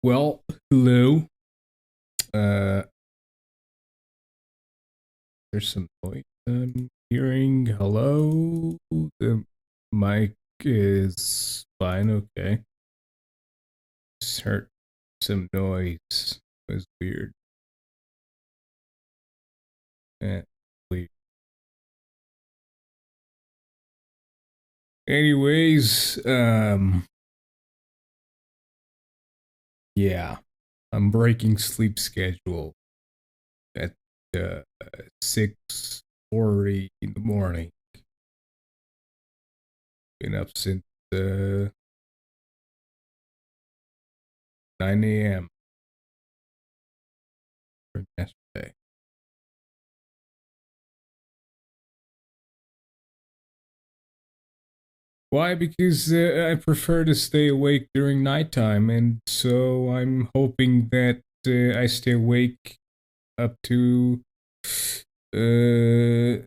Well, hello. Uh, there's some noise I'm hearing. Hello. The mic is fine. Okay. Just heard some noise. It was weird. Eh, weird. Anyways, yeah, I'm breaking sleep schedule at 6:40 in the morning. Been up since 9 a.m. from yesterday. Why? Because I prefer to stay awake during nighttime, and so I'm hoping that I stay awake up to uh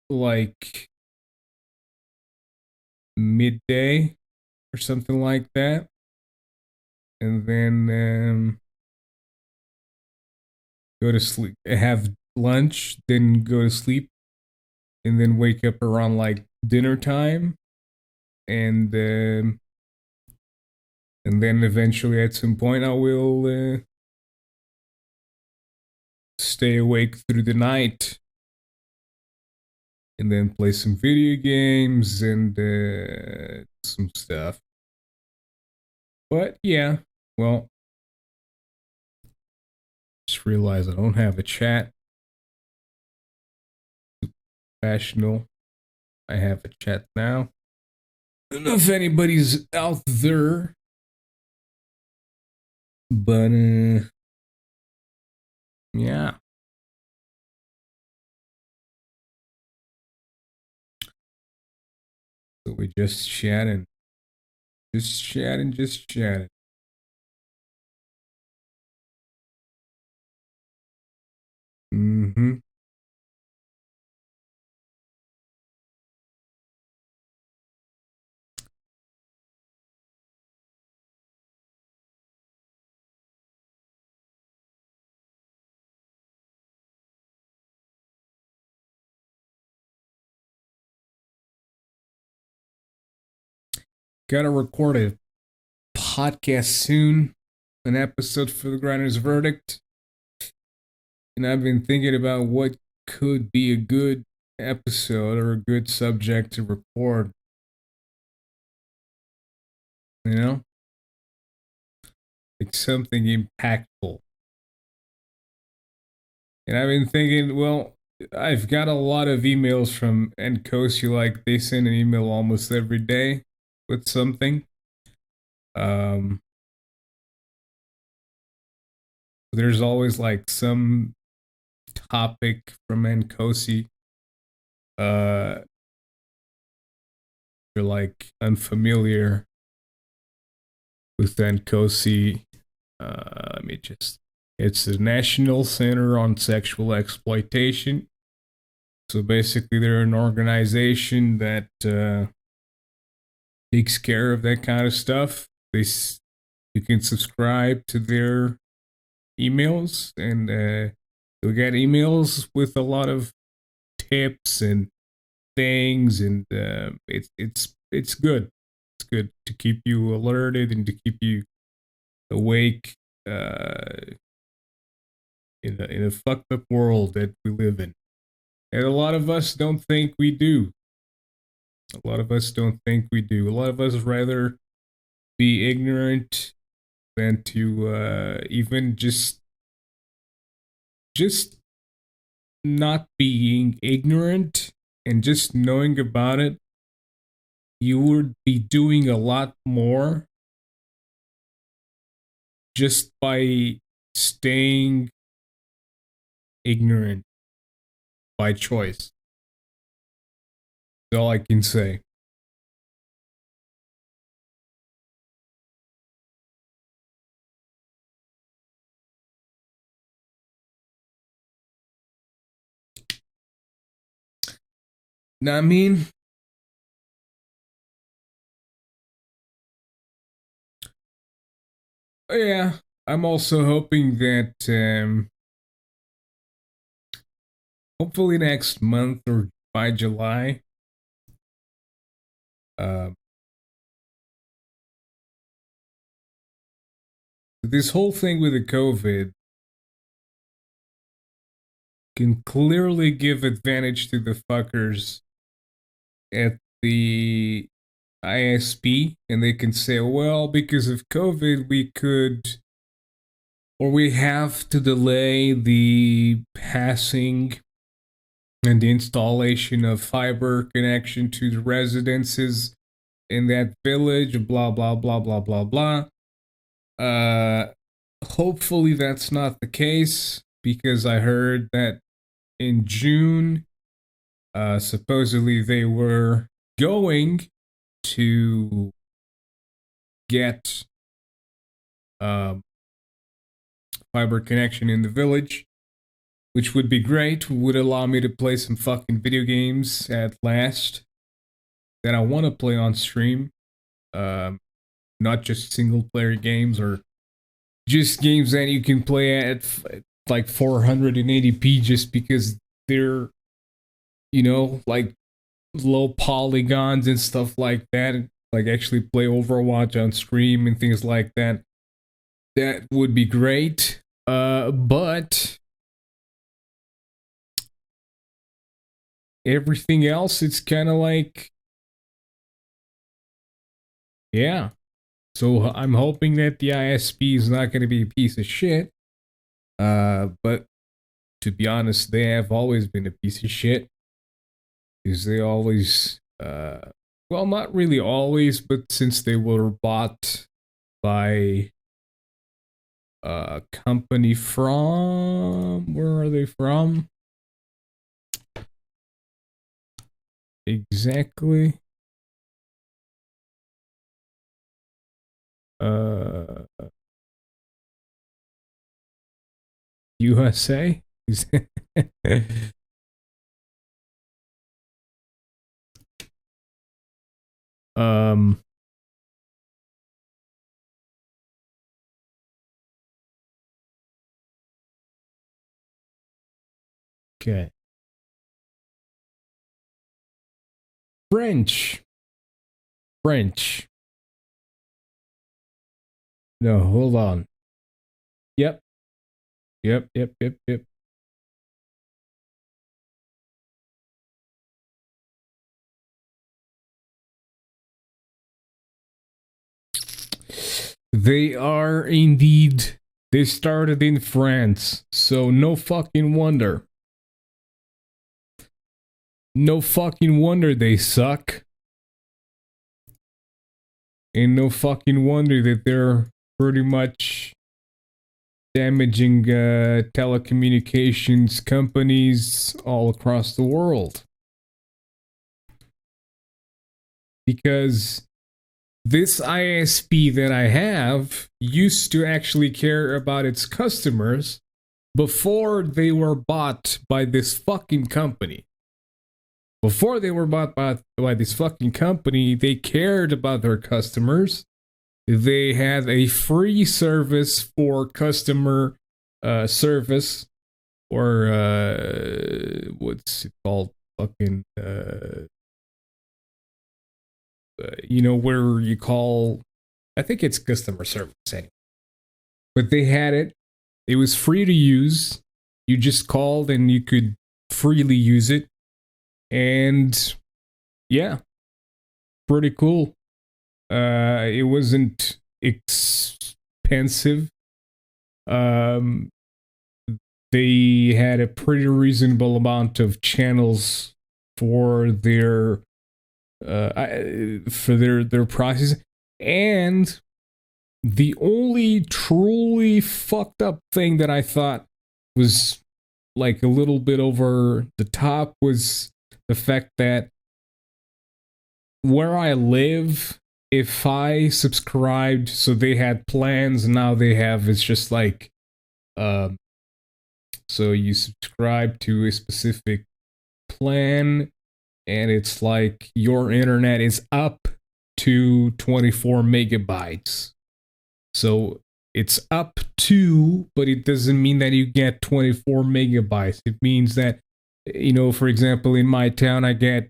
like midday or something like that, and then go to sleep, have lunch, then go to sleep, and then wake up around like dinner time, and and then eventually at some point I will stay awake through the night and then play some video games and some stuff. But yeah, well, just realized I don't have a chat. Professional. I have a chat now. I don't know if anybody's out there, but yeah. So we just chatting, just chatting, just chatting. Mm-hmm. Gotta record a podcast soon, an episode for the Grinders Verdict. And I've been thinking about what could be a good episode or a good subject to record, you know? Like something impactful. And I've been thinking, well, I've got a lot of emails from Nkosi, like they send an email almost every day with something. Um, there's always like some topic from Nkosi. If you're like unfamiliar with Nkosi, let me just. It's the National Center on Sexual Exploitation. So basically, they're an organization that takes care of that kind of stuff. You can subscribe to their emails, and you'll get emails with a lot of tips and things, and it's good. It's good to keep you alerted and to keep you awake in a fucked up world that we live in. And a lot of us don't think we do. A lot of us don't think we do. A lot of us rather be ignorant than to even just not being ignorant and just knowing about it. You would be doing a lot more just by staying ignorant by choice. That's all I can say. Now, I mean, Yeah, I'm also hoping that hopefully next month or by July, uh, this whole thing with the COVID can clearly give advantage to the fuckers at the ISP, and they can say, well, because of COVID, we could or we have to delay the passing and the installation of fiber connection to the residences in that village, blah, blah, blah, blah, blah, blah. Uh, Hopefully that's not the case because I heard that in June, supposedly they were going to get um, fiber connection in the village, which would be great, would allow me to play some fucking video games at last that I want to play on stream. Um, Not just single player games or just games that you can play at like 480p just because they're, like low polygons and stuff like that. Like actually play Overwatch on stream and things like that. That would be great. But everything else, it's kind of like, yeah. So I'm hoping that the ISP is not going to be a piece of shit. But to be honest, they have always been a piece of shit. Because they always, well, not really always, but since they were bought by a company from, where are they from? Exactly. USA. um. Okay. French. French. No, hold on. Yep. Yep. Yep. Yep. Yep. They are indeed. They started in France, so no fucking wonder. No fucking wonder they suck. And no fucking wonder that they're pretty much damaging telecommunications companies all across the world. Because this ISP that I have used to actually care about its customers before they were bought by this fucking company. Before they were bought by this fucking company, they cared about their customers. They had a free service for customer service, or what's it called? Fucking, where you call, I think it's customer service anyway. But they had it. It was free to use. You just called and you could freely use it. And yeah, pretty cool. It wasn't expensive. Um, they had a pretty reasonable amount of channels for their their prices, and the only truly fucked up thing that I thought was like a little bit over the top was the fact that where I live, if I subscribed, so they had plans, now they have, it's just like, um, so you subscribe to a specific plan, and it's like your internet is up to 24 megabytes. So it's up to, but it doesn't mean that you get 24 megabytes. It means that, for example, in my town, I get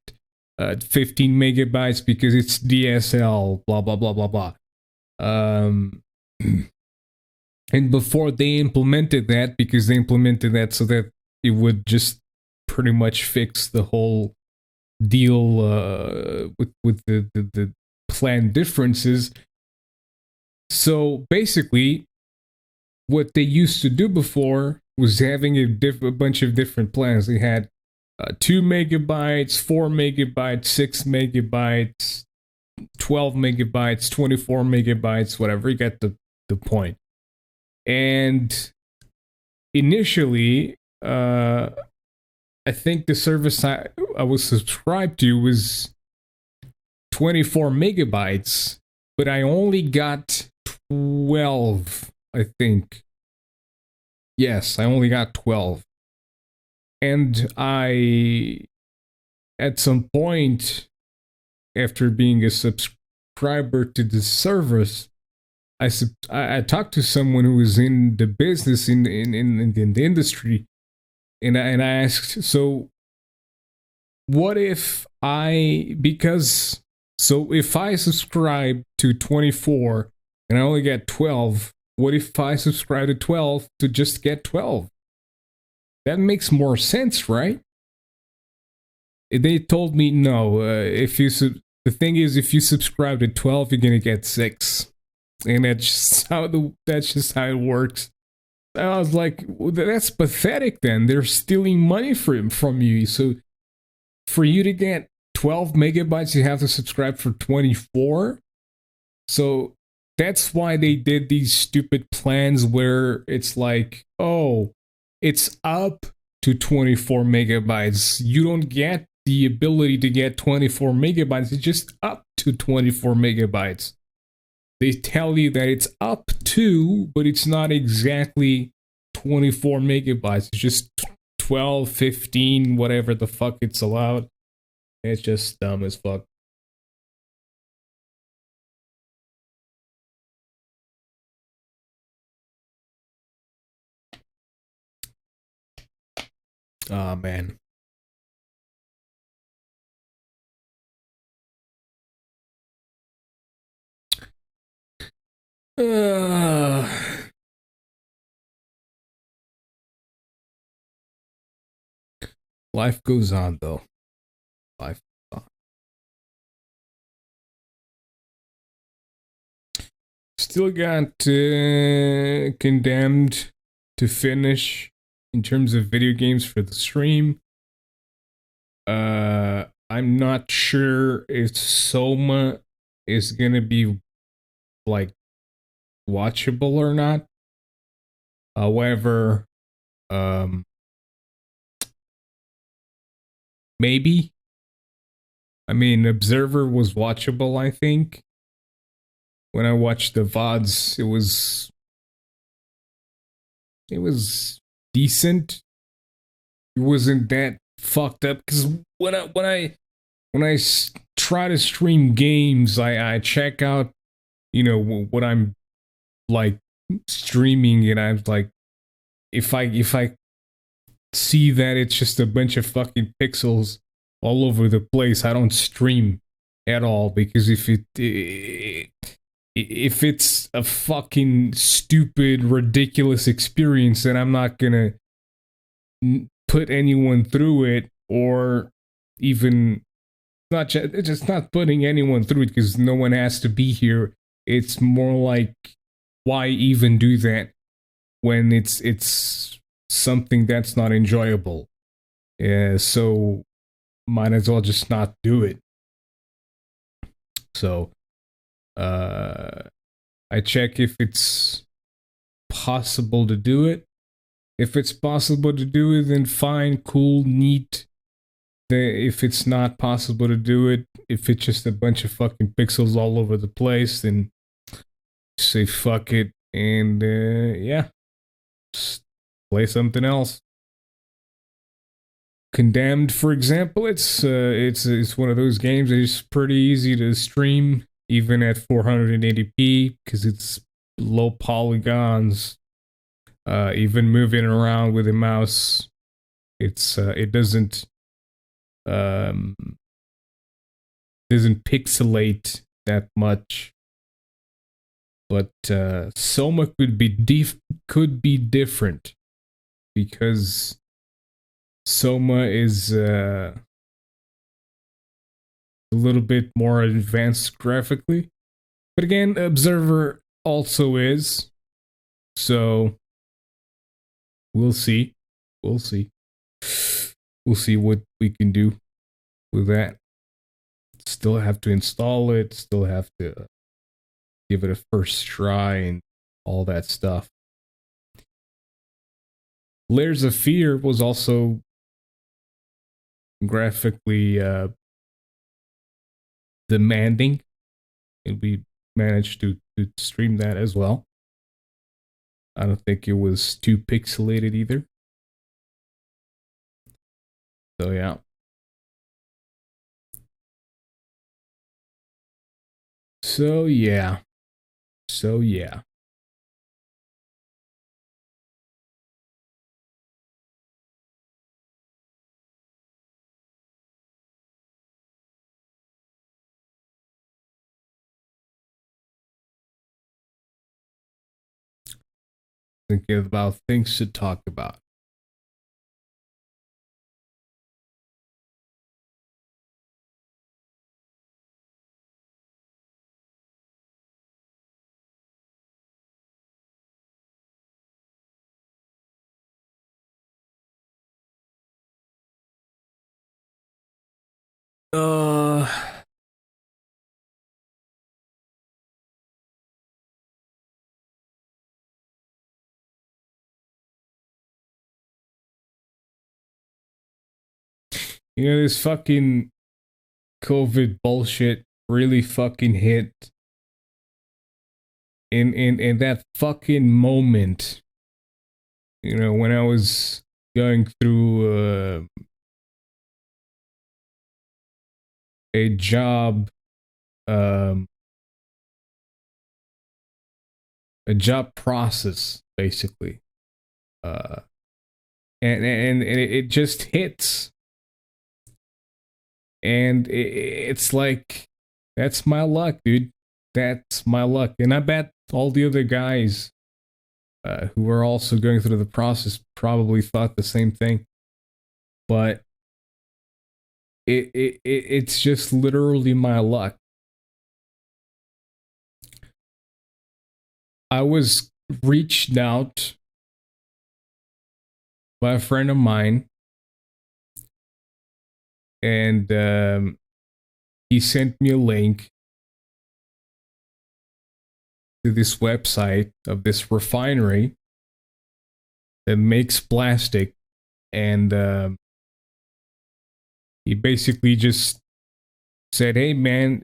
15 megabytes because it's DSL, blah, blah, blah, blah, blah. And before they implemented that, because they implemented that so that it would just pretty much fix the whole deal with the plan differences. So basically, what they used to do before was having a bunch of different plans. They had 2 megabytes, 4 megabytes, 6 megabytes, 12 megabytes, 24 megabytes, whatever. You get the point. And initially, I think the service I was subscribed to was 24 megabytes, but I only got 12, I think. Yes, I only got 12. And at some point, after being a subscriber to the service, I talked to someone who was in the business in the industry, and I asked, so what if if I subscribe to 24 and I only get 12, what if I subscribe to 12 to just get 12? That makes more sense, right? They told me no. The thing is, if you subscribe to 12, you're gonna get 6. And that's just how it works. I was like, well, that's pathetic then. They're stealing money from you. So for you to get 12 megabytes, you have to subscribe for 24. So that's why they did these stupid plans where it's like, oh, it's up to 24 megabytes. You don't get the ability to get 24 megabytes. It's just up to 24 megabytes. They tell you that it's up to, but it's not exactly 24 megabytes. It's just 12, 15, whatever the fuck it's allowed. It's just dumb as fuck. Oh, man. Life goes on, though. Life goes on. Still got Condemned to finish in terms of video games for the stream. I'm not sure if Soma is gonna be like watchable or not. However, maybe. I mean, Observer was watchable, I think. When I watched the VODs, it was decent. It wasn't that fucked up because when I try to stream games, I check out, what I'm like streaming, and I'm like, if I see that it's just a bunch of fucking pixels all over the place, I don't stream at all, because if it's a fucking stupid, ridiculous experience, then I'm not gonna put anyone through it, or even just not putting anyone through it because no one has to be here. It's more like, why even do that when it's something that's not enjoyable? Yeah, so might as well just not do it. So I check if it's possible to do it. If it's possible to do it, then fine, cool, neat. If it's not possible to do it, if it's just a bunch of fucking pixels all over the place, then say fuck it, and yeah, just play something else. Condemned, for example, it's one of those games that is pretty easy to stream even at 480p because it's low polygons. Even moving around with a mouse, it um, doesn't pixelate that much. But Soma could be different because Soma is a little bit more advanced graphically. But again, Observer also is. So we'll see. We'll see. We'll see what we can do with that. Still have to install it, still have to give it a first try and all that stuff. Layers of Fear was also graphically demanding, and we managed to stream that as well. I don't think it was too pixelated either. So yeah. So yeah. So yeah. Thinking about things to talk about. Uh you know, this fucking COVID bullshit really fucking hit in that fucking moment. You know, when I was going through a job um a job process basically. Uh and it just hits, and it's like, that's my luck, dude. That's my luck. And I bet all the other guys who were also going through the process probably thought the same thing. But it's just literally my luck. I was reached out by a friend of mine, and he sent me a link to this website of this refinery that makes plastic, and he basically just said, "Hey, man,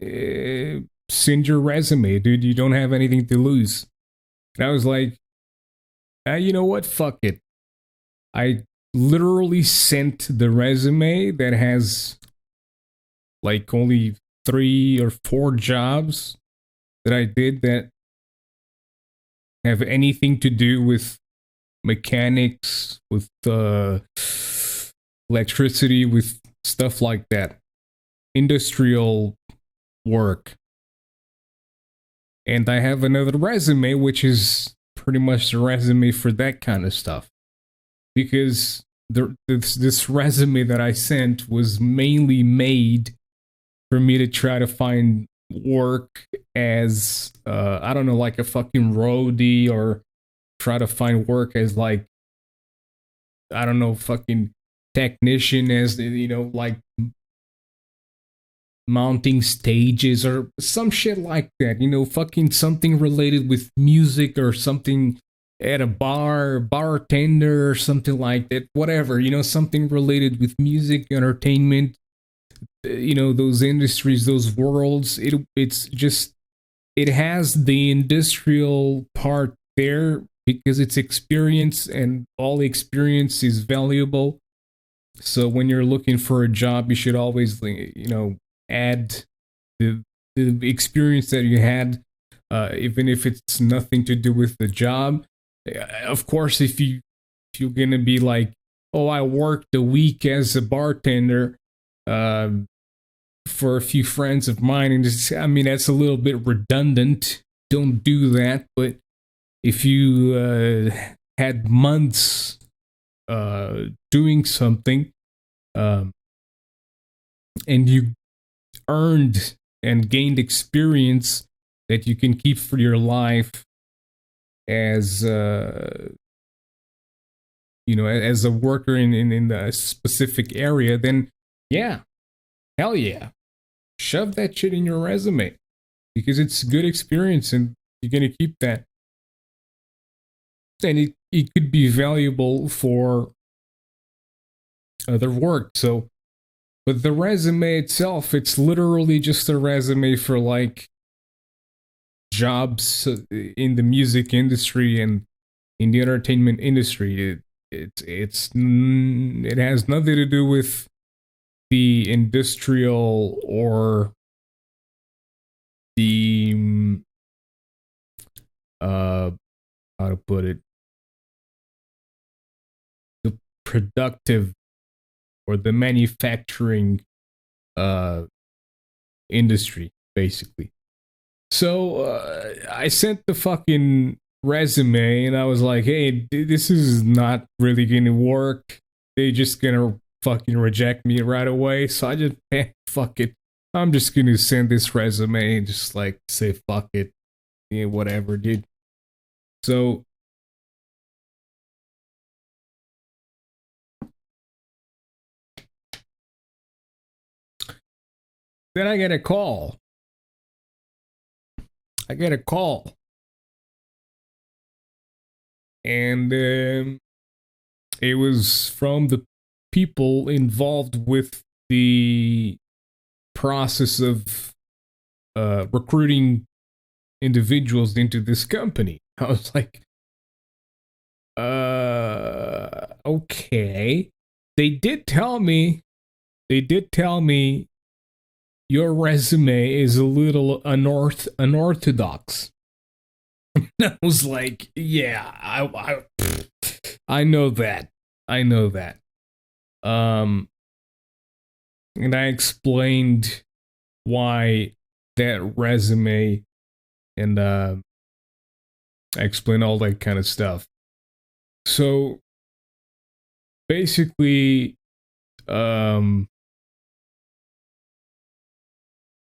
send your resume, dude. You don't have anything to lose." And I was like, you know what? Fuck it. I literally sent the resume that has like only 3 or 4 jobs that I did that have anything to do with mechanics, with electricity, with stuff like that, industrial work. And I have another resume, which is pretty much the resume for that kind of stuff. Because this resume that I sent was mainly made for me to try to find work as, I don't know, like a fucking roadie, or try to find work as like, I don't know, fucking technician, as, you know, like mounting stages or some shit like that, you know, fucking something related with music, or something at a bartender or something like that, whatever, you know, something related with music, entertainment, you know, those industries, those worlds. It's just, it has the industrial part there because it's experience, and all experience is valuable. So when you're looking for a job, you should always, you know, add the experience that you had even if it's nothing to do with the job. Of course, if you're gonna be like, oh, I worked a week as a bartender for a few friends of mine, and just, I mean, that's a little bit redundant. Don't do that. But if you had months doing something, um, and you earned and gained experience that you can keep for your life as as a worker in the specific area, then yeah, hell yeah, shove that shit in your resume because it's good experience and you're gonna keep that, and it could be valuable for other work. So, but the resume itself, it's literally just a resume for like jobs in the music industry and in the entertainment industry. It has nothing to do with the industrial or the how to put it, the productive or the manufacturing industry, basically. So I sent the fucking resume and I was like, hey, this is not really gonna work. They just gonna fucking reject me right away. So I just, fuck it. I'm just gonna send this resume and just like say fuck it. Yeah, whatever, dude. So then I get a call. And it was from the people involved with the process of recruiting individuals into this company. I was like, okay. They did tell me your resume is a little unorthodox. I was like, yeah, I know that. I know that. And I explained why that resume, and I explained all that kind of stuff. So basically,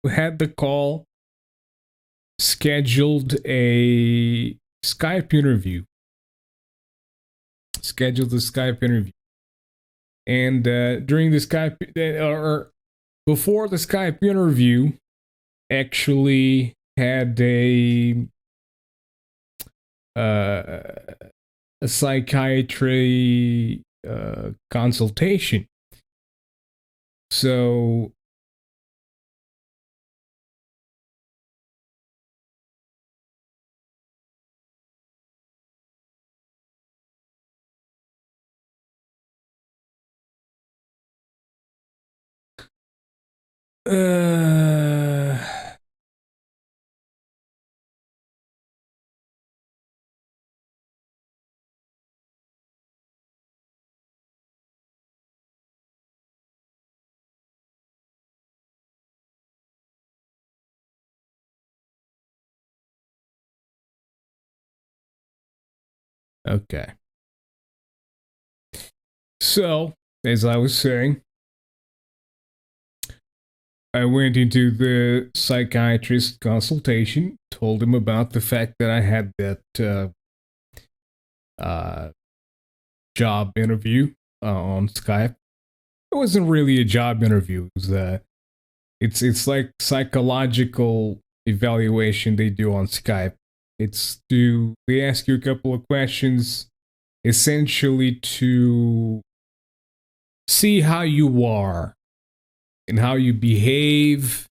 had the call, scheduled a Skype interview. And during the Skype, or before the Skype interview, actually had a psychiatry consultation. So okay. So, as I was saying, I went into the psychiatrist consultation, told him about the fact that I had that job interview on Skype. It wasn't really a job interview. It was, it's like psychological evaluation they do on Skype. They ask you a couple of questions, essentially to see how you are and how you behave,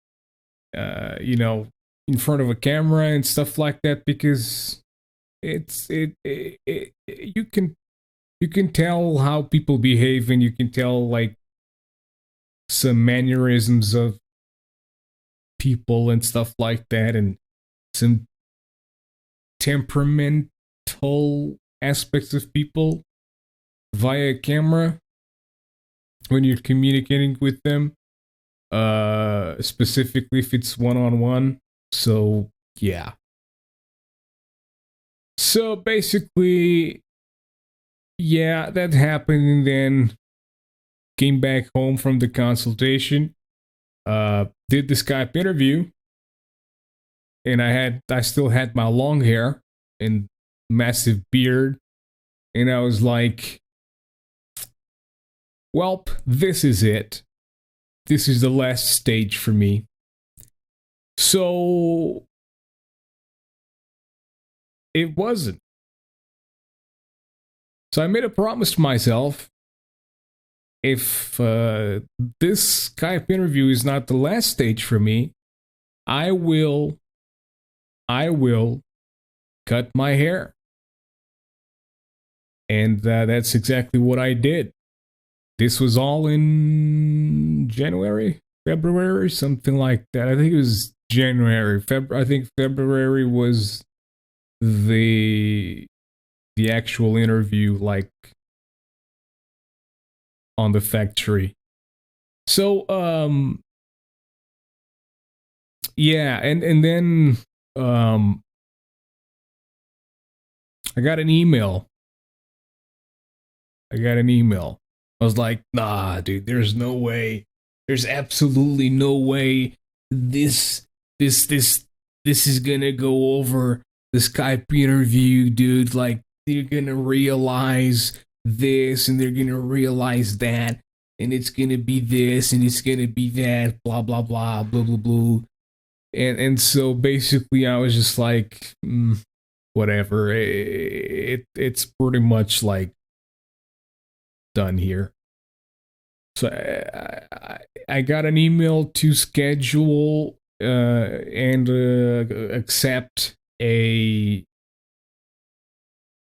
in front of a camera and stuff like that, because you can tell how people behave, and you can tell like some mannerisms of people and stuff like that, and some temperamental aspects of people via camera when you're communicating with them, specifically if it's one-on-one. So yeah, so basically, yeah, that happened, and then came back home from the consultation, did the Skype interview, and I still had my long hair and massive beard, and I was like, "Welp, this is it. This is the last stage for me." So it wasn't. So I made a promise to myself: if this Skype interview is not the last stage for me, I will cut my hair. And that's exactly what I did. This was all in January, February, something like that. I think it was January. I think February was the actual interview, like on the factory. So yeah, and then I got an email. I was like, nah, dude, there's no way. There's absolutely no way this is gonna go over the Skype interview, dude. Like, they're gonna realize this and they're gonna realize that, and it's gonna be this and it's gonna be that, blah blah blah, blah blah blah. And so basically, I was just like, whatever. It's pretty much like done here. So I got an email to schedule and accept a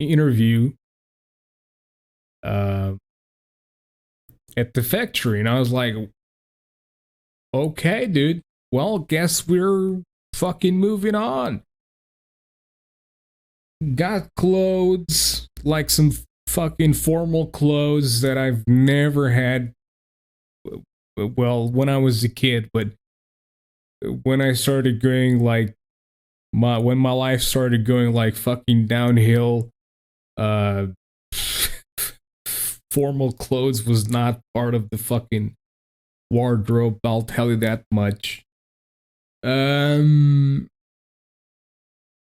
interview at the factory, and I was like, okay, dude. Well, guess we're fucking moving on. Got clothes, like some fucking formal clothes that I've never had. Well, when I was a kid, but when I started going like when my life started going like fucking downhill, uh formal clothes was not part of the fucking wardrobe, I'll tell you that much.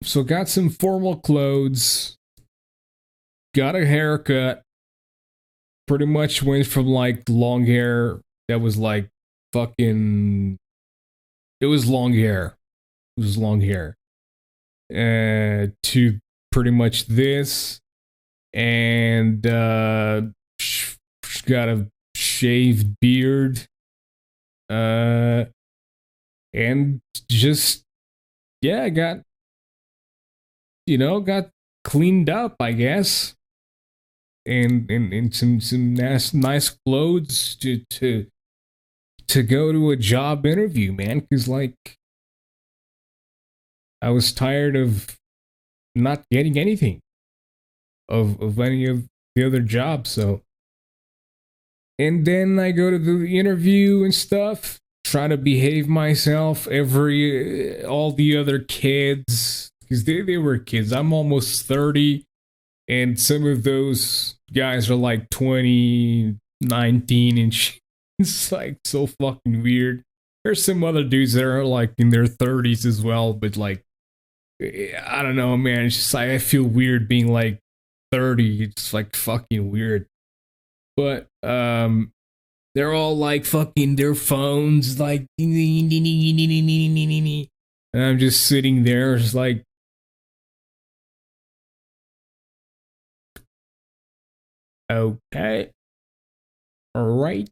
So got some formal clothes, got a haircut, pretty much went from like long hair that was like fucking, it was long hair. To pretty much this, and got a shaved beard, and just, yeah, got cleaned up, I guess, and some nice clothes to go to a job interview, man, because like I was tired of not getting anything of any of the other jobs. So, and then I go to the interview and stuff, try to behave myself. All the other kids, because they were kids. I'm almost 30, and some of those guys are like 20, 19, and shit. It's like so fucking weird. There's some other dudes that are like in their 30s as well, but like, I don't know, man. It's just like I feel weird being like 30. It's like fucking weird. But they're all like fucking their phones, like, and I'm just sitting there, just like, okay, all right.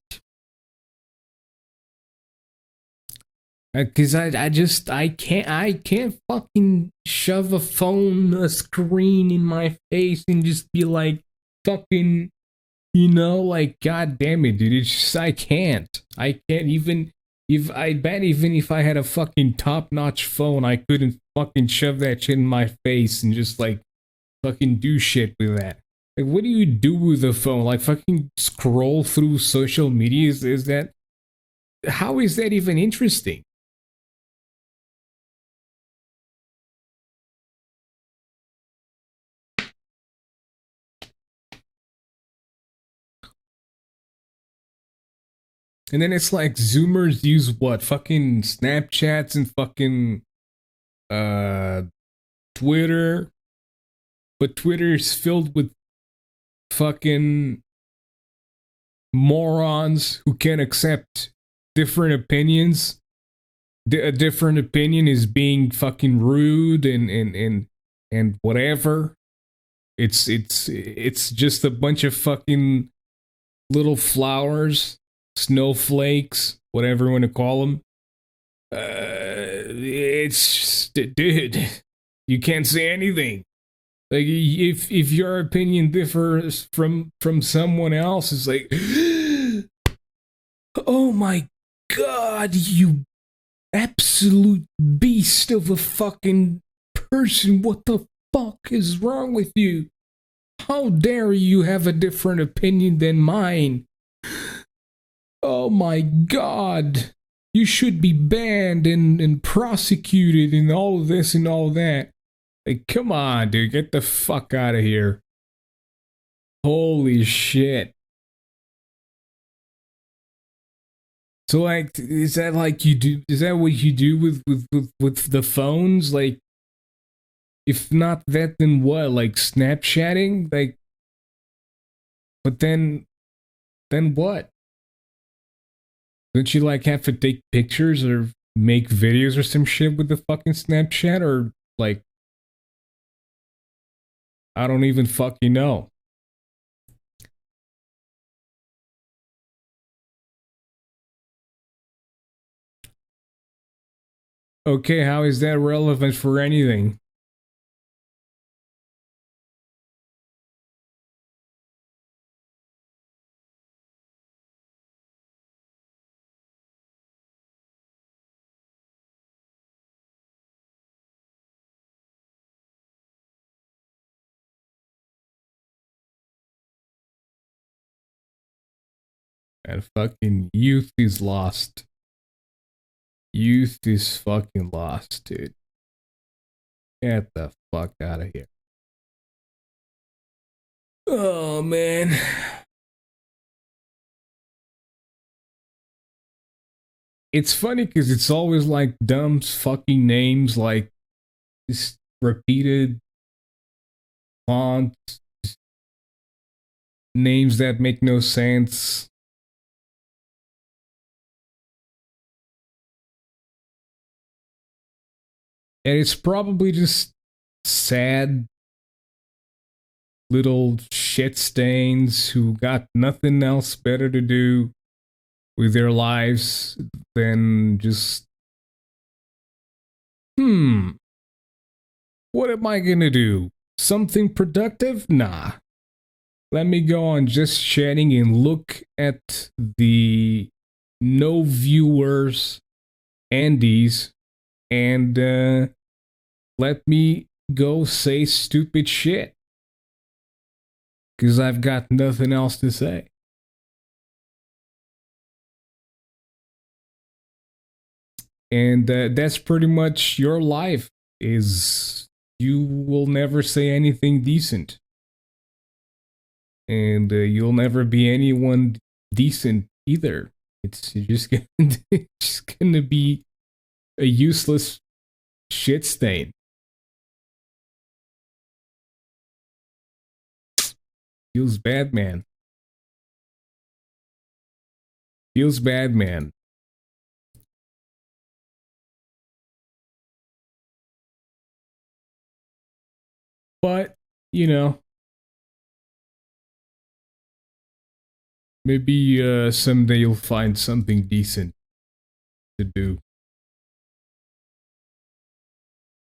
Because I can't fucking shove a screen in my face and just be like fucking, like, god damn it, dude. It's just I can't even If I bet even if I had a fucking top-notch phone, I couldn't fucking shove that shit in my face and just like fucking do shit with that. Like, what do you do with the phone? Like, fucking scroll through social media? Is that, how is that even interesting? And then it's like Zoomers use what? Fucking Snapchats and fucking uh Twitter. But Twitter is filled with fucking morons who can't accept different opinions. A different opinion is being fucking rude and whatever. It's just a bunch of fucking little flowers, snowflakes, whatever you want to call them. It's dude, you can't say anything. Like, if your opinion differs from someone else, it's like, oh my god, you absolute beast of a fucking person! What the fuck is wrong with you? How dare you have a different opinion than mine? Oh my god. You should be banned and prosecuted and all this and all that. Like, come on, dude. Get the fuck out of here. Holy shit. So, like, is that like you do? Is that what you do with the phones? Like, if not that, then what? Like Snapchatting? Like, but then what? Don't you like have to take pictures or make videos or some shit with the fucking Snapchat? Or like, I don't even fucking know. Okay, how is that relevant for anything? And fucking youth is lost. Youth is fucking lost, dude. Get the fuck out of here. Oh man. It's funny because it's always like dumb fucking names, like just repeated fonts, names that make no sense. And it's probably just sad little shit stains who got nothing else better to do with their lives than just, hmm, what am I gonna do? Something productive? Nah. Let me go on just chatting and look at the no viewers Andes and let me go say stupid shit because I've got nothing else to say. And that's pretty much your life. Is you will never say anything decent, and you'll never be anyone decent either. It's just gonna, it's just gonna be a useless shit stain. Feels bad, man. Feels bad, man. But, you know, maybe someday you'll find something decent to do.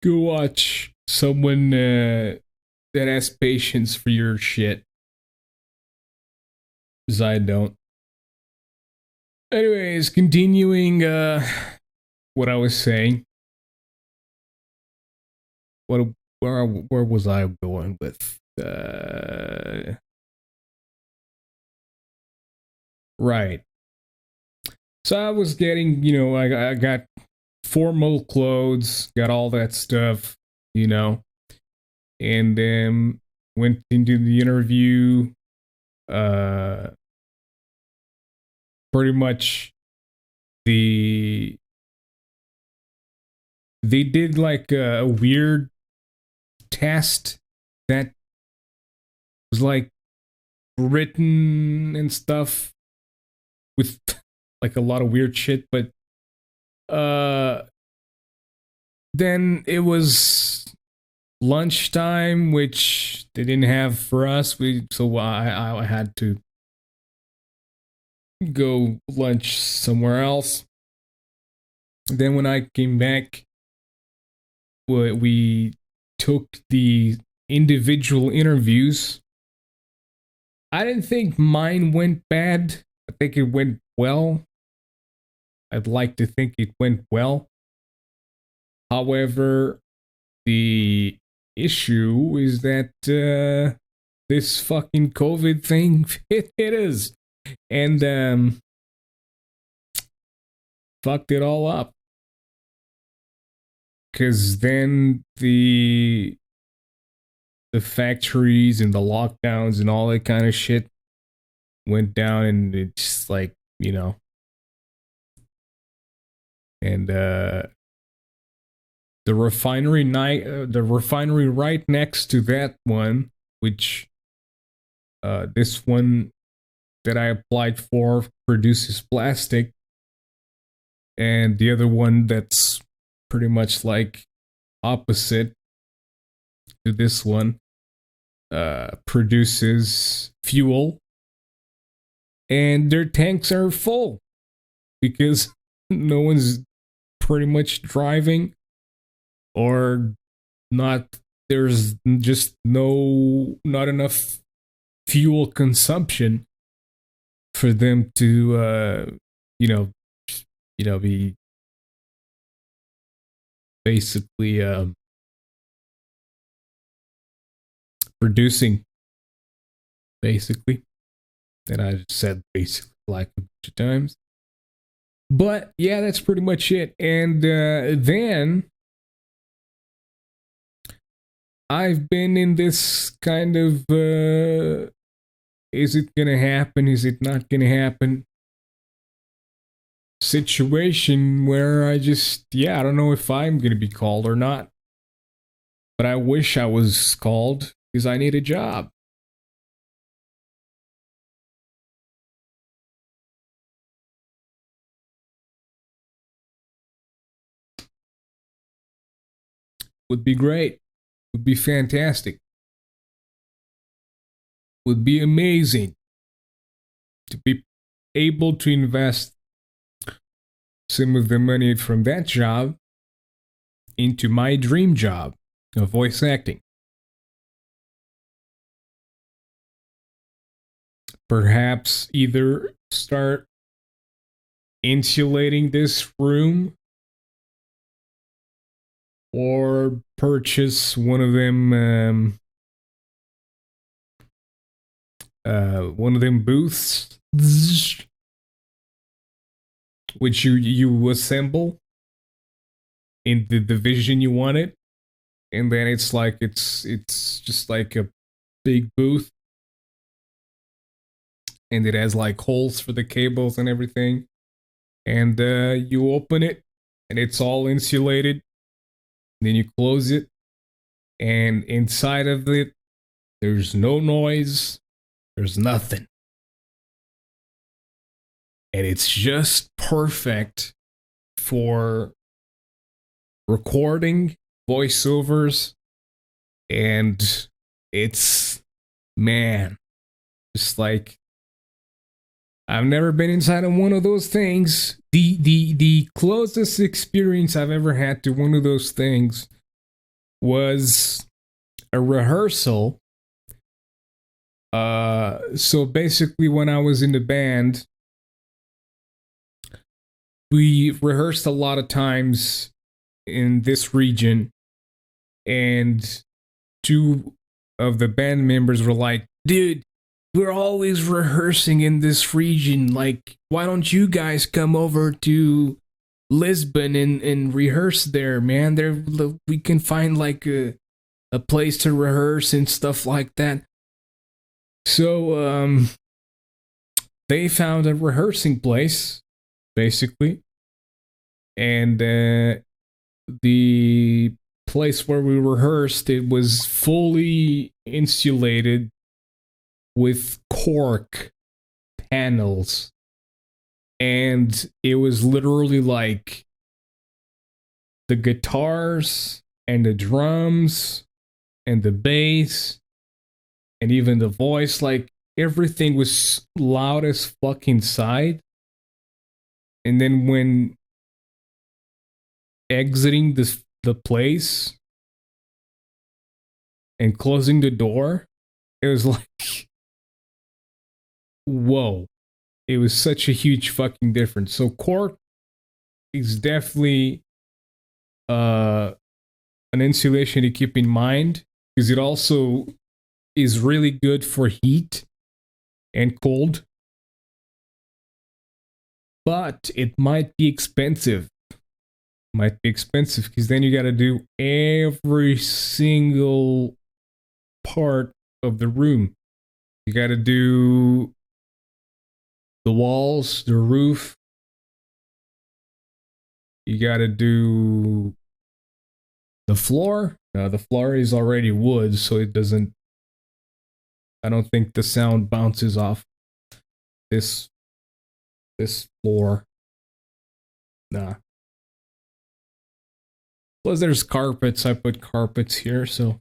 Go watch someone that has patience for your shit. Because I don't. Anyways, continuing what I was saying. What where was I going with right. So I was getting, I got formal clothes, got all that stuff, you know, and then went into the interview. Uh, Pretty much the they did like a weird test that was like written and stuff with like a lot of weird shit, but uh then it was lunchtime, which they didn't have for us. So I had to go lunch somewhere else. Then when I came back, we took the individual interviews. I didn't think mine went bad. I think it went well. I'd like to think it went well. However, the issue is that this fucking COVID thing it is, and fucked it all up. Because then the factories and the lockdowns and all that kind of shit went down, and it's like, and the refinery right next to that one, which this one that I applied for produces plastic, and the other one that's pretty much like opposite to this one produces fuel, and their tanks are full because no one's pretty much driving, or not. There's just not enough fuel consumption for them to be basically producing, basically. And I said basically like a bunch of times. But yeah, that's pretty much it. And then I've been in this kind of is it gonna happen? Is it not gonna happen? Situation where I don't know if I'm gonna be called or not. But I wish I was called because I need a job. Would be great. Would be fantastic. Would be amazing to be able to invest some of the money from that job into my dream job of voice acting. Perhaps either start insulating this room or purchase one of them booths which you assemble in the division you want it, and then it's like it's just like a big booth, and it has like holes for the cables and everything, and you open it and it's all insulated, then you close it, and inside of it there's no noise, there's nothing, and it's just perfect for recording voiceovers. And it's, man, just like, I've never been inside of one of those things. The closest experience I've ever had to one of those things was a rehearsal. So basically when I was in the band, we rehearsed a lot of times in this region, and two of the band members were like, dude, we're always rehearsing in this region. Like, why don't you guys come over to Lisbon and rehearse there, man? There we can find like a place to rehearse and stuff like that. So they found a rehearsing place, basically, and the place where we rehearsed, it was fully insulated with cork panels, and it was literally like the guitars and the drums and the bass and even the voice, like everything was loud as fuck inside. And then when exiting the place and closing the door, it was like, whoa. It was such a huge fucking difference. So cork is definitely an insulation to keep in mind, because it also is really good for heat and cold. But it might be expensive. Might be expensive because then you got to do every single part of the room. You got to do the walls, the roof. You got to do the floor. The floor is already wood, so it doesn't. I don't think the sound bounces off this floor. Nah. Plus, there's carpets. I put carpets here, so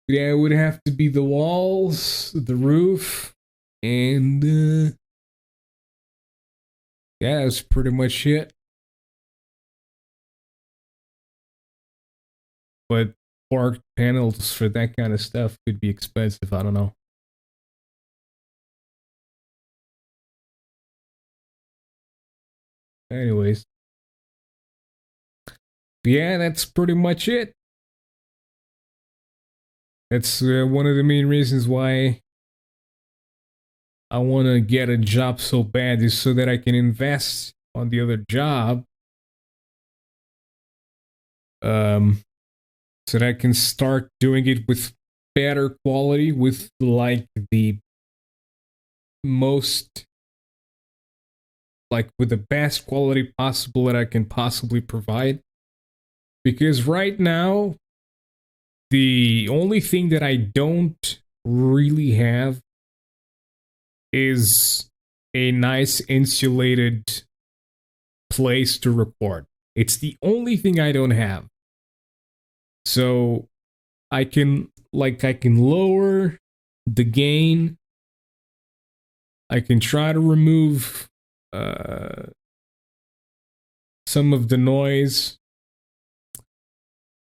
yeah, it would have to be the walls, the roof, and yeah, that's pretty much it. But cork panels for that kind of stuff could be expensive. I don't know. Anyways, yeah, that's pretty much it. That's one of the main reasons why I want to get a job so bad, is so that I can invest on the other job. So that I can start doing it with better quality, with like the most, like with the best quality possible that I can possibly provide. Because right now, the only thing that I don't really have is a nice insulated place to record. It's the only thing I don't have. So I can lower the gain. I can try to remove some of the noise.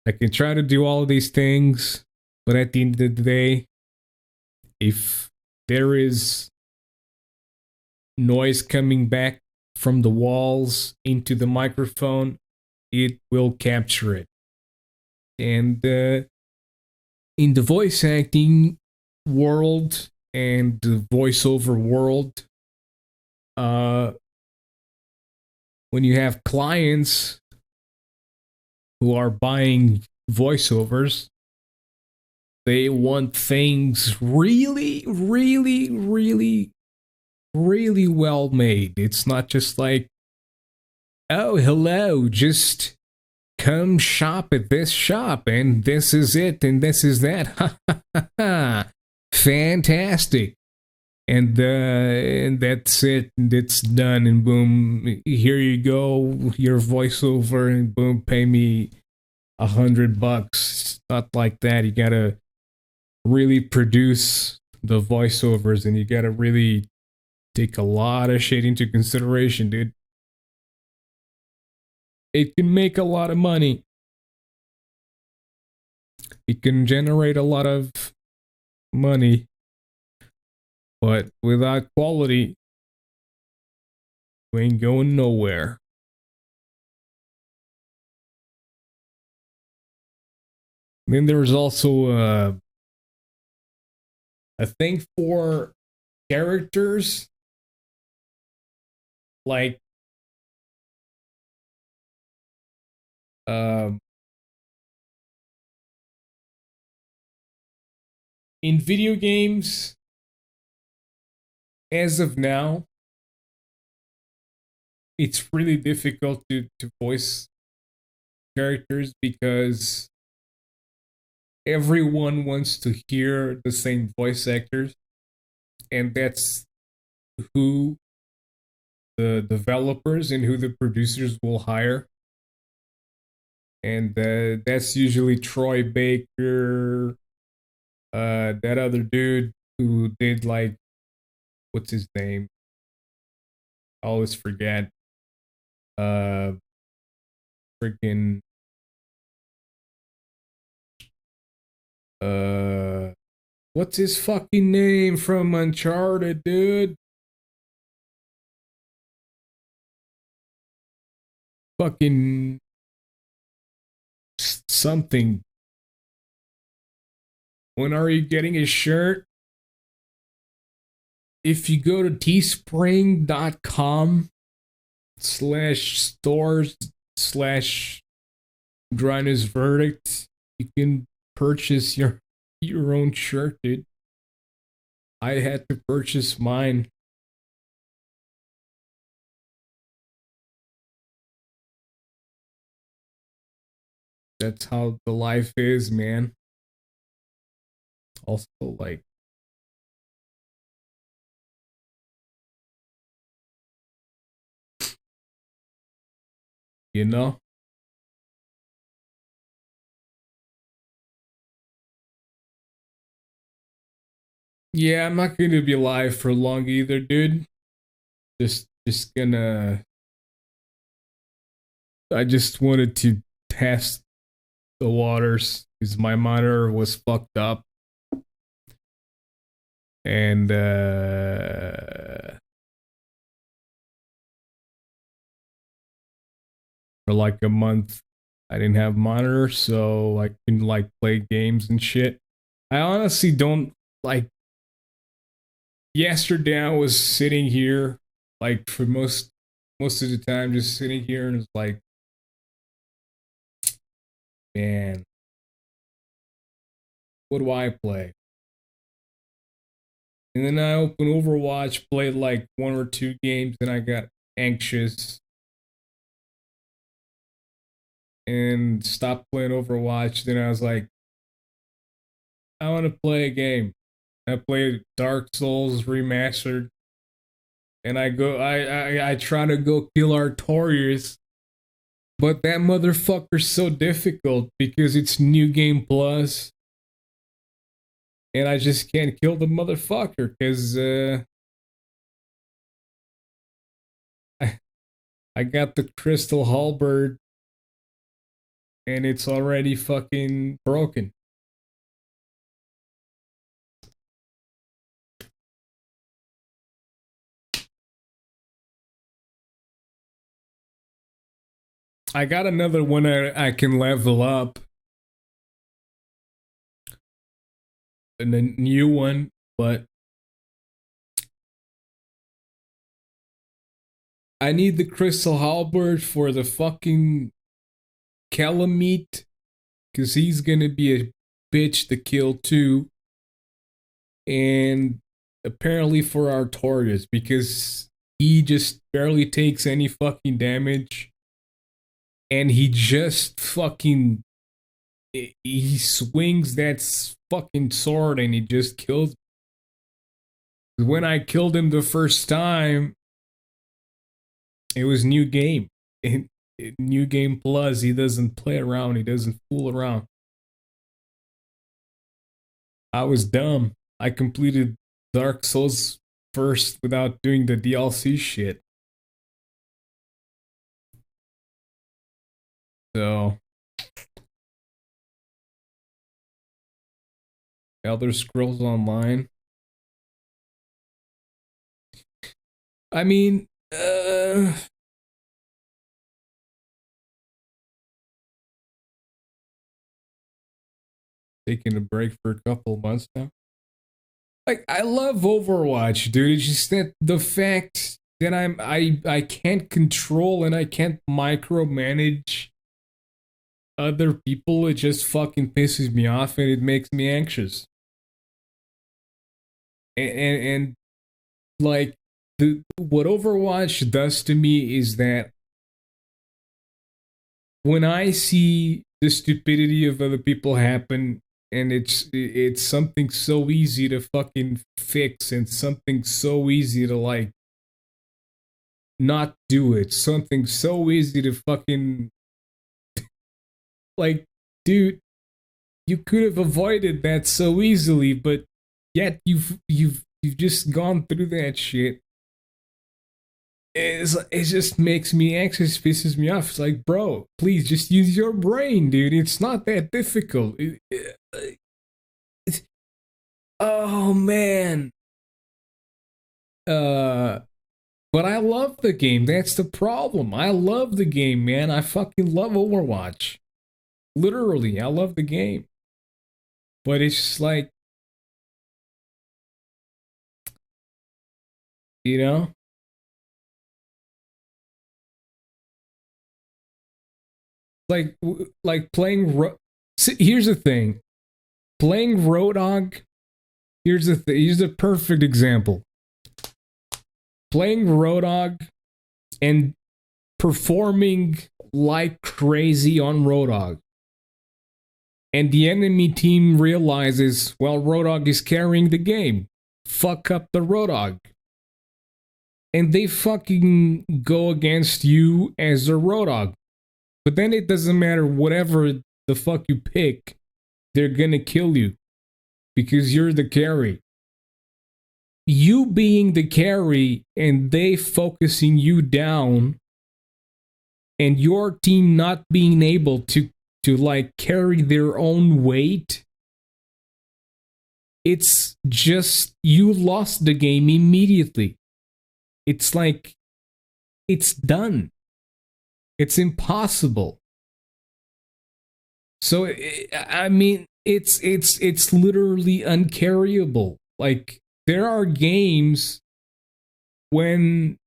I can try to do all of these things, but at the end of the day, if there is noise coming back from the walls into the microphone, it will capture it. And in the voice acting world and the voiceover world, when you have clients who are buying voiceovers, they want things really, really, really, really well made. It's not just like, oh, hello, just come shop at this shop and this is it and this is that. Fantastic. And that's it. And it's done. And boom, here you go, your voiceover, and boom, pay me $100. Not like that. You gotta really produce the voiceovers, and you gotta really take a lot of shit into consideration, dude. It can make a lot of money. It can generate a lot of money, but without quality, You ain't going nowhere. Then there was also a thing for characters like um in video games as of now it's really difficult to voice characters because everyone wants to hear the same voice actors, and that's who the developers and who the producers will hire. And that's usually Troy Baker, that other dude who did like, what's his name? I always forget. Uh, Freaking uh, what's his fucking name from Uncharted, dude? Fucking something. When are you getting a shirt? If you go to teespring.com/stores/ Grinders Verdict, you can purchase your own shirt, dude. I had to purchase mine. That's how the life is, man. Also, like, you know? Yeah, I'm not gonna be live for long either, dude. Just gonna I just wanted to test the waters because my monitor was fucked up. And for like a month I didn't have monitor, so I couldn't like play games and shit. I honestly don't like. Yesterday I was sitting here like for most of the time just sitting here and it's like, man, what do I play? And then I opened Overwatch, played like one or two games, and I got anxious and stopped playing Overwatch. Then I was like, I want to play a game. I played Dark Souls Remastered, and I try to go kill Artorias, but that motherfucker's so difficult because it's New Game Plus, and I just can't kill the motherfucker because I I got the Crystal Halberd, and it's already fucking broken. I got another one I can level up, and a new one, but I need the Crystal Halberd for the fucking Calamite, because he's gonna be a bitch to kill too, and apparently for Artorias, because he just barely takes any fucking damage, and he just fucking he swings that fucking sword and he just kills. When I killed him the first time, it was new game. New game plus, he doesn't play around, he doesn't fool around. I was dumb. I completed Dark Souls first without doing the DLC shit. So, Elder Scrolls Online. I mean, uh, taking a break for a couple months now. Like, I love Overwatch, dude. It's just that the fact that I can't control and I can't micromanage other people, it just fucking pisses me off and it makes me anxious. And like, the what Overwatch does to me is that when I see the stupidity of other people happen, and it's something so easy to fucking fix and something so easy to like not do it, something so easy to fucking like, dude, you could have avoided that so easily, but yet you've just gone through that shit. It just makes me anxious, pisses me off. It's like, bro, please just use your brain, dude. It's not that difficult. Oh man. Uh, but I love the game. That's the problem. I love the game, man. I fucking love Overwatch. Literally, I love the game. But it's just like, you know, like playing. See, here's the thing: playing Roadhog. Here's a perfect example. Playing Roadhog and performing like crazy on Roadhog. And the enemy team realizes, well, Roadhog is carrying the game. Fuck up the Roadhog. And they fucking go against you as a Roadhog. But then it doesn't matter whatever the fuck you pick, they're gonna kill you. Because you're the carry. You being the carry and they focusing you down and your team not being able to like carry their own weight, it's just you lost the game immediately. It's like it's done. It's impossible. So I mean, it's literally uncarryable. Like, there are games when,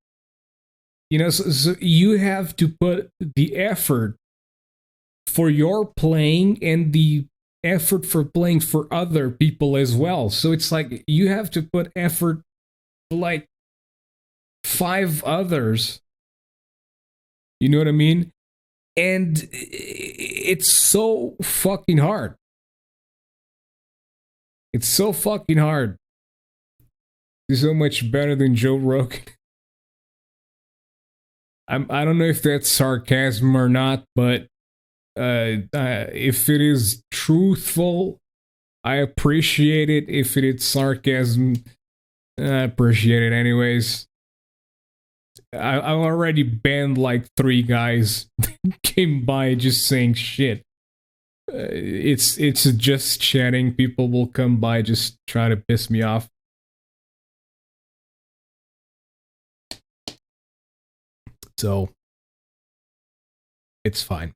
you know, so you have to put the effort for your playing and the effort for playing for other people as well. So it's like you have to put effort for like 5 others. You know what I mean? And it's so fucking hard. It's so fucking hard. It's so much better than Joe Rogan. I don't know if that's sarcasm or not, but if it is truthful, I appreciate it. If it is sarcasm, I appreciate it anyways. I already banned like 3 guys that came by just saying shit. It's just chatting. People will come by just try to piss me off. So it's fine.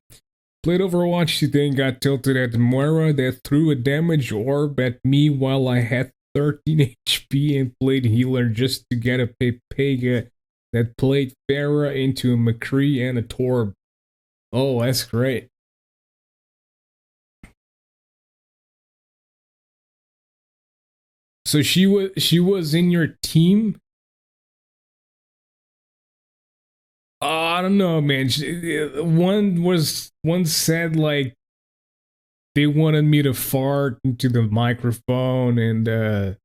Played Overwatch today and got tilted at Moira that threw a damage orb at me while I had 13 HP and played healer just to get a Pepega that played Pharah into a McCree and a Torb. Oh, that's great. So she was in your team? I don't know, man. One said like they wanted me to fart into the microphone, and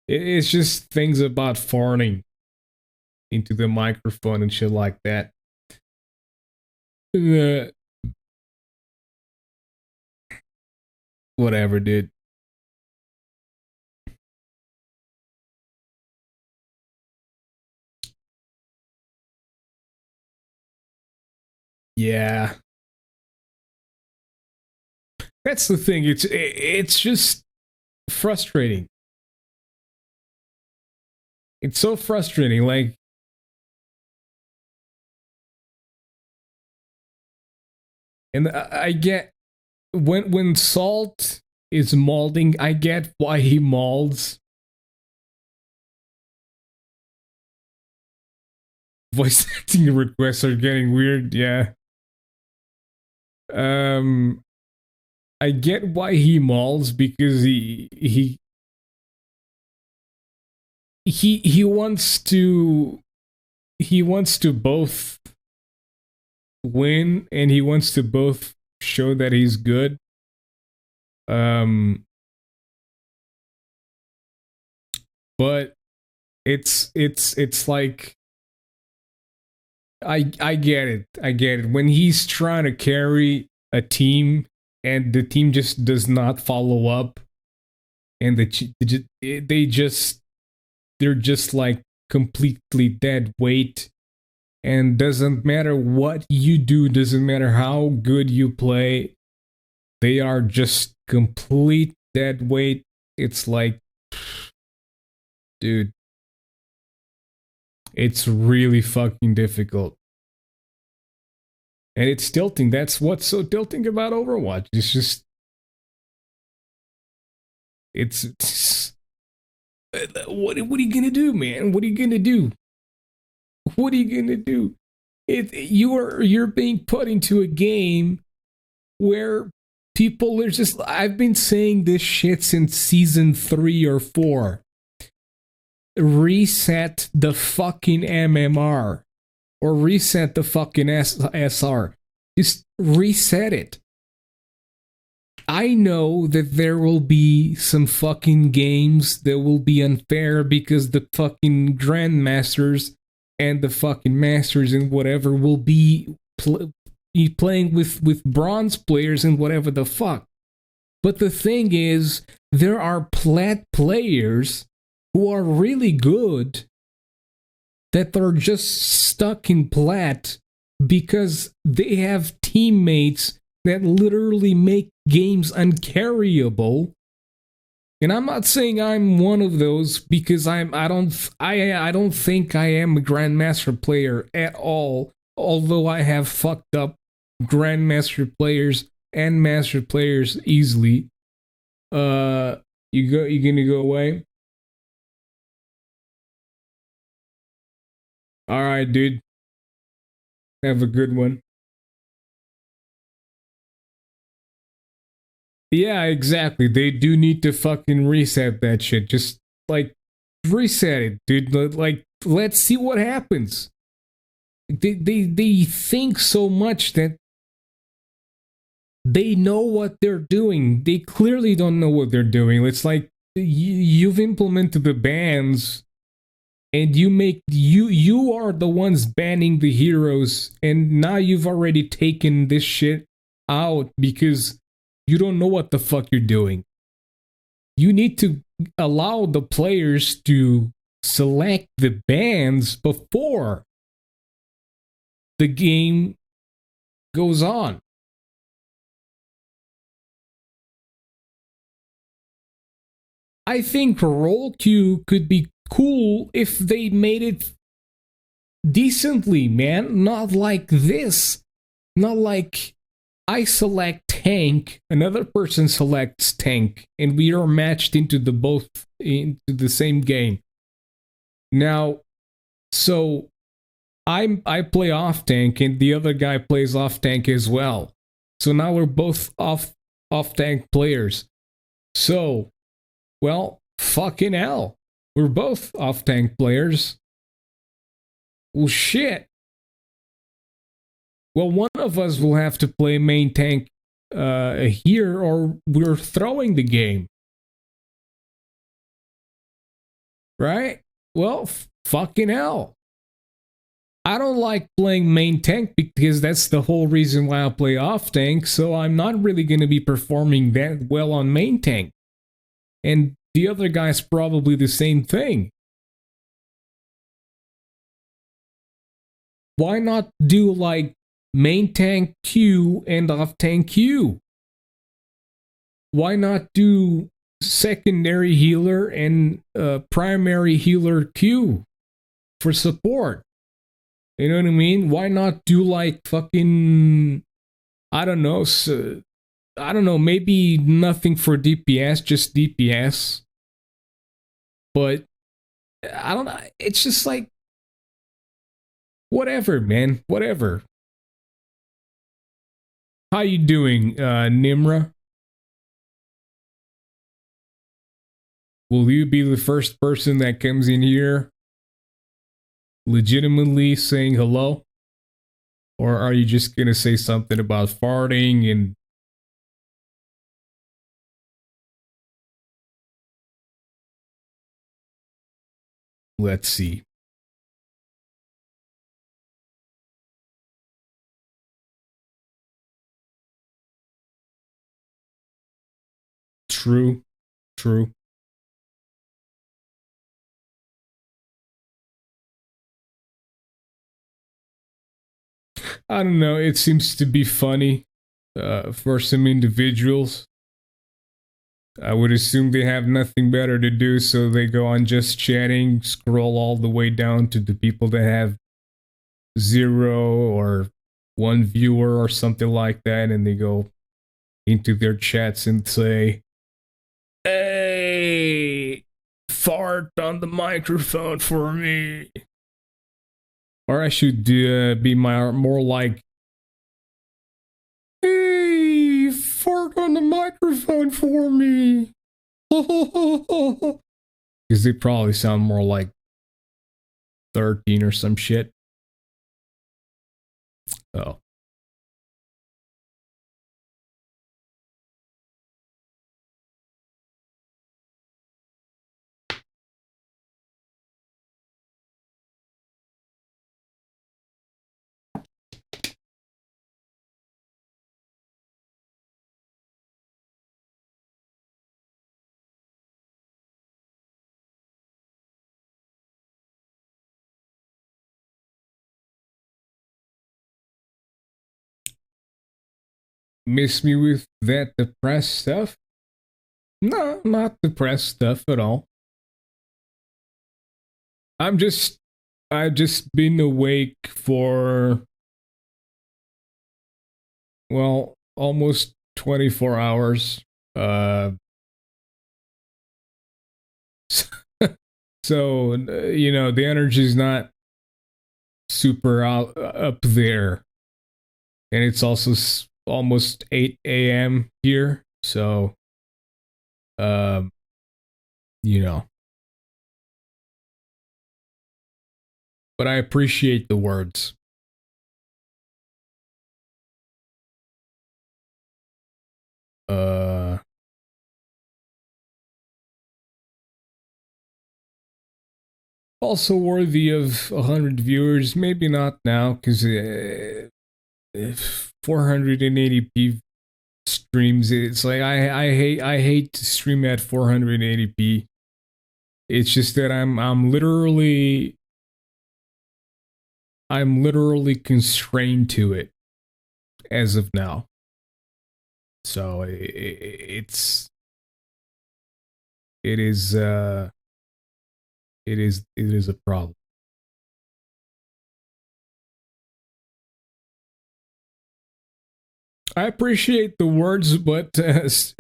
it's just things about farting into the microphone and shit like that. Whatever, dude. Yeah. That's the thing. It's just frustrating. It's so frustrating. Like, And I get when Salt is molding, I get why he molds. Voice acting requests are getting weird, yeah. I get why he molds because he wants to both win and he wants to both show that he's good. But it's like I get it. I get it. When he's trying to carry a team and the team just does not follow up and they're just like completely dead weight, and doesn't matter what you do, doesn't matter how good you play, they are just complete dead weight. It's like, dude, it's really fucking difficult. And it's tilting. That's what's so tilting about Overwatch. It's just it's what are you gonna do, man? What are you gonna do? What are you gonna do? You're being put into a game where people are just. I've been saying this shit since season 3 or 4. Reset the fucking MMR or reset the fucking SR. Just reset it. I know that there will be some fucking games that will be unfair because the fucking grandmasters and the fucking masters and whatever will be playing with bronze players and whatever the fuck. But the thing is, there are plat players who are really good that are just stuck in plat because they have teammates that literally make games uncarryable. And I'm not saying I'm one of those because I don't think I am a grandmaster player at all, although I have fucked up grandmaster players and master players easily. You gonna go away? All right, dude. Have a good one. Yeah, exactly. They do need to fucking reset that shit. Just like reset it, dude. Like, let's see what happens. They think so much that they know what they're doing. They clearly don't know what they're doing. It's like you've implemented the bans and you are the ones banning the heroes, and now you've already taken this shit out because you don't know what the fuck you're doing. You need to allow the players to select the bans before the game goes on. I think role queue could be cool if they made it decently, man. Not like this. Not like I select tank, another person selects tank, and we are matched into the same game. Now, so I play off tank, and the other guy plays off tank as well. So now we're both off tank players. So, well, fucking hell. We're both off tank players. Well, shit. Well, one of us will have to play main tank here, or we're throwing the game. Right? Well, fucking hell. I don't like playing main tank because that's the whole reason why I play off tank, so I'm not really going to be performing that well on main tank. And the other guy's probably the same thing. Why not do like main tank Q and off tank Q? Why not do secondary healer and primary healer Q for support? You know what I mean? Why not do like fucking, I don't know. So, I don't know. Maybe nothing for DPS, just DPS. But I don't know. It's just like whatever, man. Whatever. How you doing, Nimra? Will you be the first person that comes in here legitimately saying hello? Or are you just gonna say something about farting and let's see. True. True. I don't know. It seems to be funny for some individuals. I would assume they have nothing better to do, so they go on just chatting, scroll all the way down to the people that have 0 or 1 viewer or something like that, and they go into their chats and say, "Hey, fart on the microphone for me." Or I should be more like, "Hey, fart on the microphone for me." Because they probably sound more like 13 or some shit. Oh. Miss me with that depressed stuff? No, not depressed stuff at all. I've just been awake for, well, almost 24 hours. Uh, so, the energy's not super up there. And it's also almost 8 a.m. here. So, um, you know. But I appreciate the words. Uh, Also worthy of 100 viewers. Maybe not now, because 480p streams. It's like I hate to stream at 480p. It's just that I'm literally constrained to it as of now. So it is it is a problem. I appreciate the words, but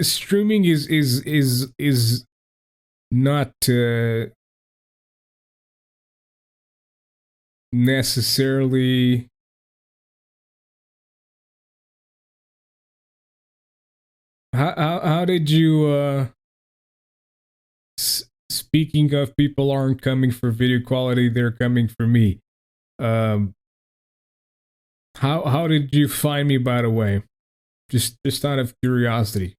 streaming is not necessarily. How did you speaking of people aren't coming for video quality, they're coming for me. Um how did you find me, by the way? Just out of curiosity.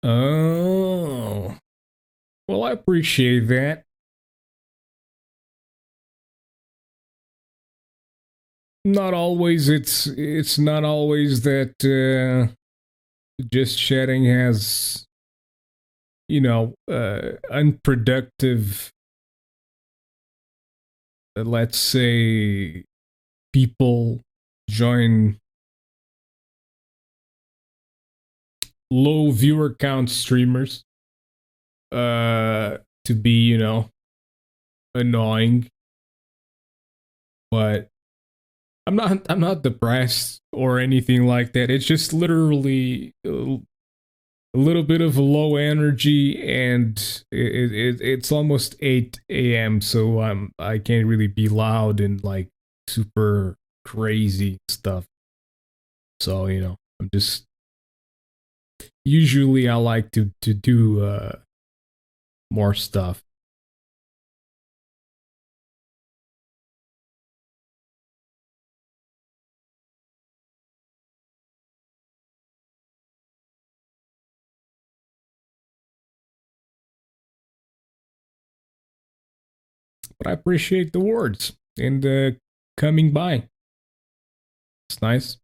Oh. Well, I appreciate that. not always. It's not always that just shedding has, unproductive, let's say, people join low viewer count streamers to be, annoying. But I'm not depressed or anything like that. It's just literally a little bit of low energy, and it's almost 8 a.m. So I can't really be loud and like super crazy stuff. So I'm just usually I like to do more stuff. But I appreciate the words and coming by. It's nice.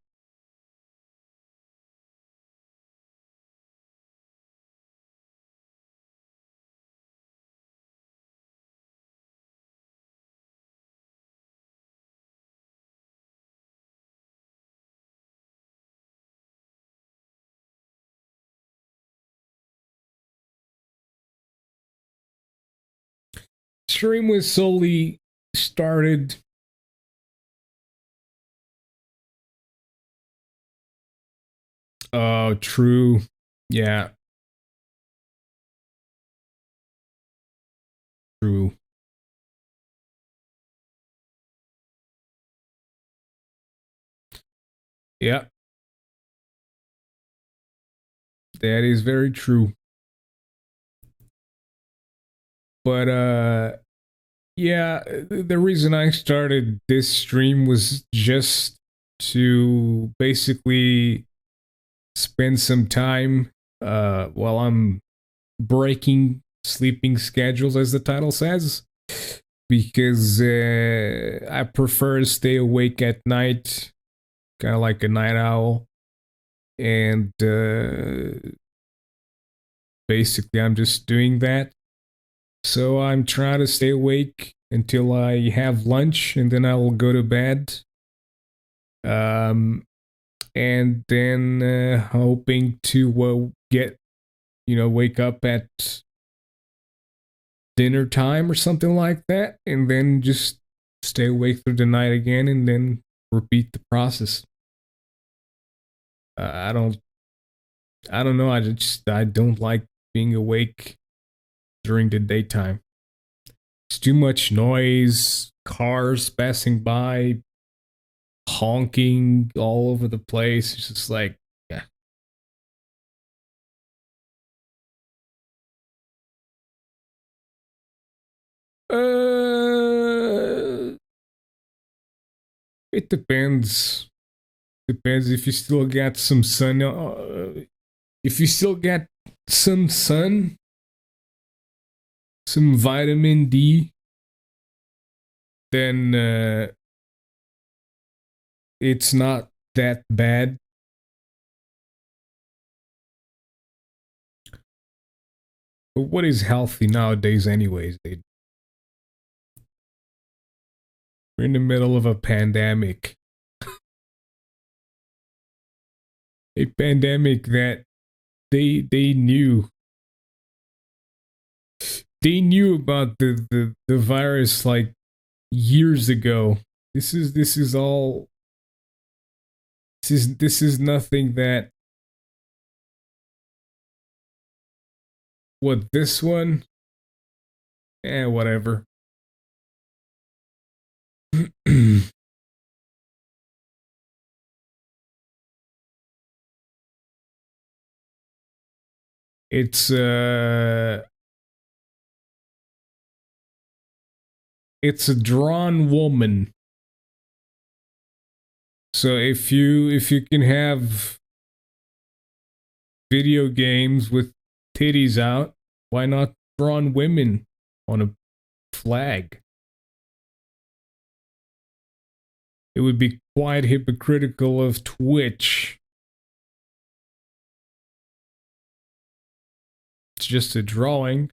Stream was solely started. Oh, true. Yeah, true. Yeah, that is very true. But yeah, the reason I started this stream was just to basically spend some time while I'm breaking sleeping schedules, as the title says, because I prefer to stay awake at night, kind of like a night owl. And basically, I'm just doing that. So I'm trying to stay awake until I have lunch, and then I will go to bed. Um, and then hoping to get, wake up at dinner time or something like that, and then just stay awake through the night again, and then repeat the process. I don't, I don't know. I don't like being awake during the daytime. It's too much noise, cars passing by, honking all over the place. It's just like, yeah. Uh, it depends. Depends if you still got some sun. If you still got some sun, some vitamin D, then it's not that bad. But what is healthy nowadays, anyways? We're in the middle of a pandemic. A pandemic that they knew about the virus like years ago. This is all this is nothing that what this one, whatever. it's uh it's a drawn woman. So if you can have video games with titties out, why not drawn women on a flag? it would be quite hypocritical of Twitch. It's just a drawing.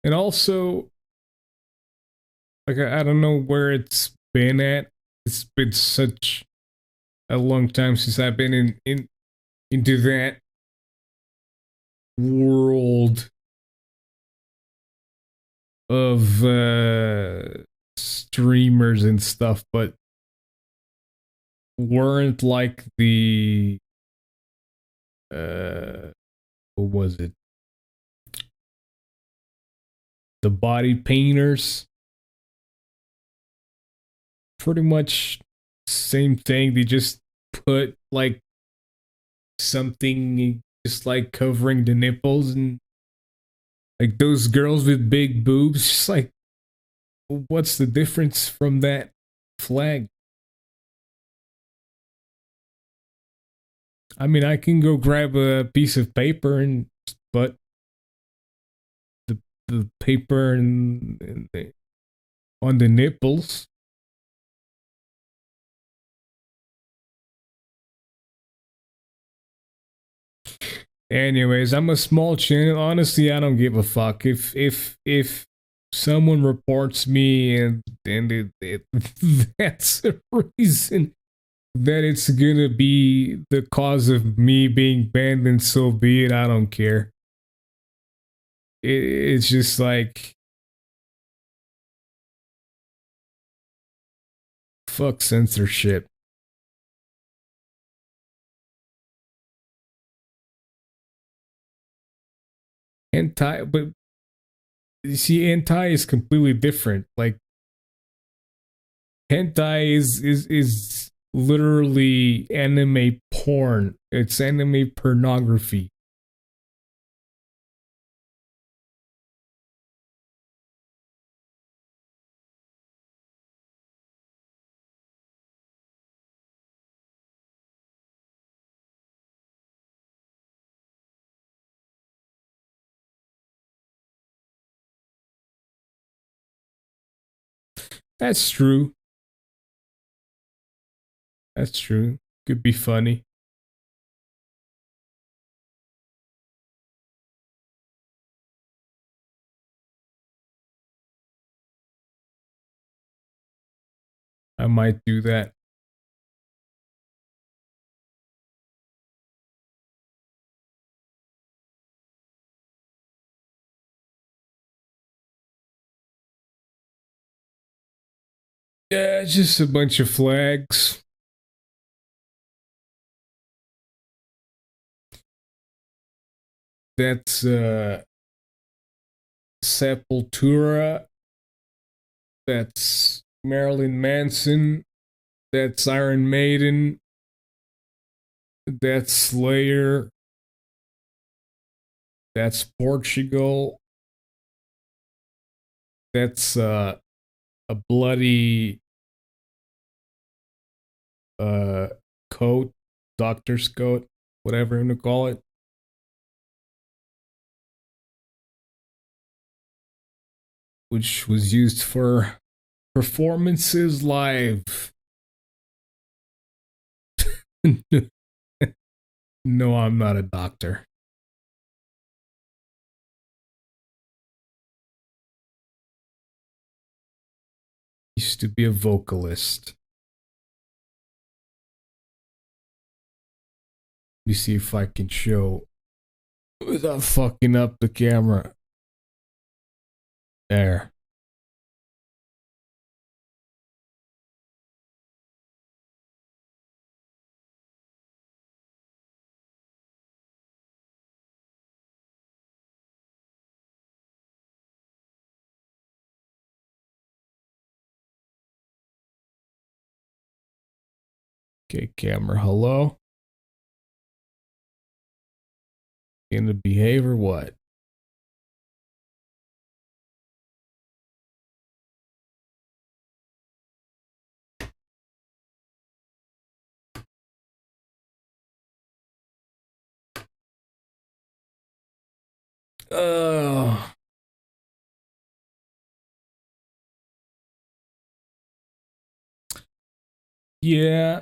And also, like, I don't know where it's been at. It's been such a long time since I've been into that world of streamers and stuff, but weren't like the what was it? The body painters. Pretty much same thing. They just put like something just like covering the nipples, and like those girls with big boobs, just like, what's the difference from that flag? I mean, I can go grab a piece of paper and but the paper and on the nipples. Anyways, I'm a small channel. Honestly, I don't give a fuck if someone reports me and that's a reason that it's gonna be the cause of me being banned, and so be it. I don't care. It's just like, fuck censorship. Hentai, but you see, hentai is completely different. Like, hentai is literally anime porn. It's anime pornography. That's true. That's true. Could be funny. I might do that. Yeah, just a bunch of flags. That's Sepultura. That's Marilyn Manson. That's Iron Maiden. That's Slayer. That's Portugal. That's a bloody uh coat, doctor's coat, whatever you want to call it. Which was used for performances live. No, I'm not a doctor. Used to be a vocalist. Let me see if I can show without fucking up the camera. There. Okay, camera, hello? In the behave or what? Uh, yeah.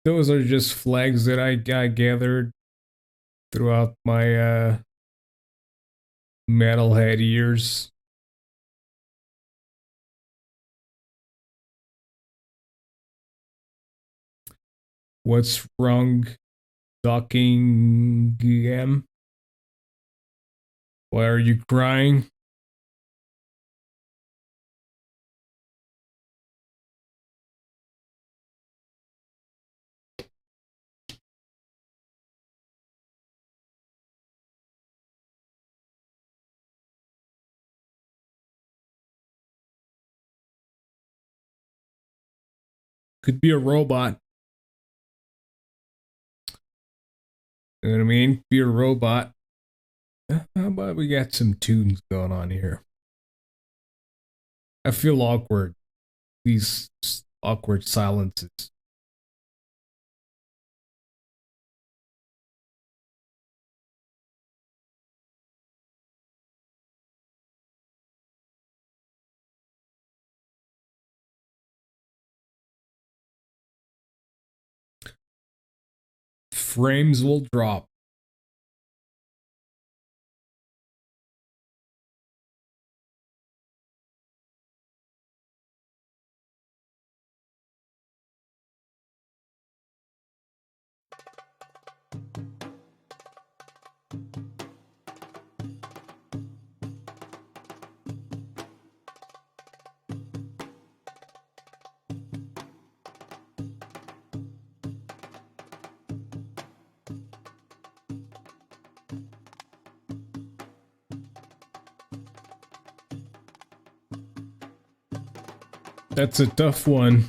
Those are just flags that I gathered throughout my metalhead years. What's wrong, Dockingham? Why are you crying? Could be a robot. You know what I mean? Be a robot. How about we got some tunes going on here? I feel awkward. These awkward silences. Frames will drop. That's a tough one.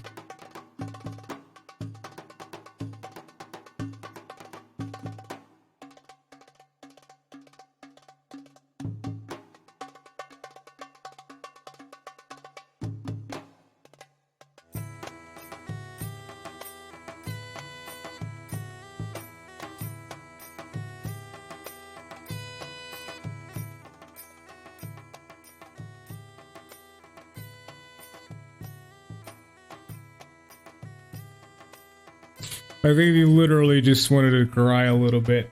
I think he literally just wanted to cry a little bit.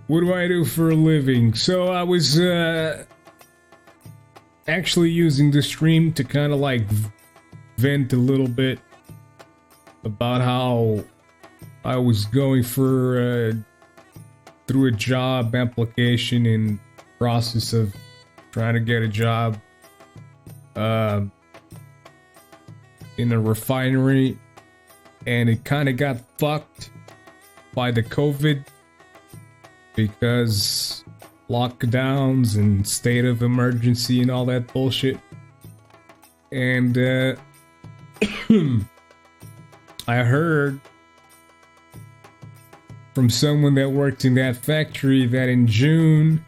What do I do for a living? So I was actually using the stream to kind of like vent a little bit about how I was going for through a job application and process of trying to get a job in a refinery, and it kind of got fucked by the COVID because lockdowns and state of emergency and all that bullshit. And I heard from someone that worked in that factory that in June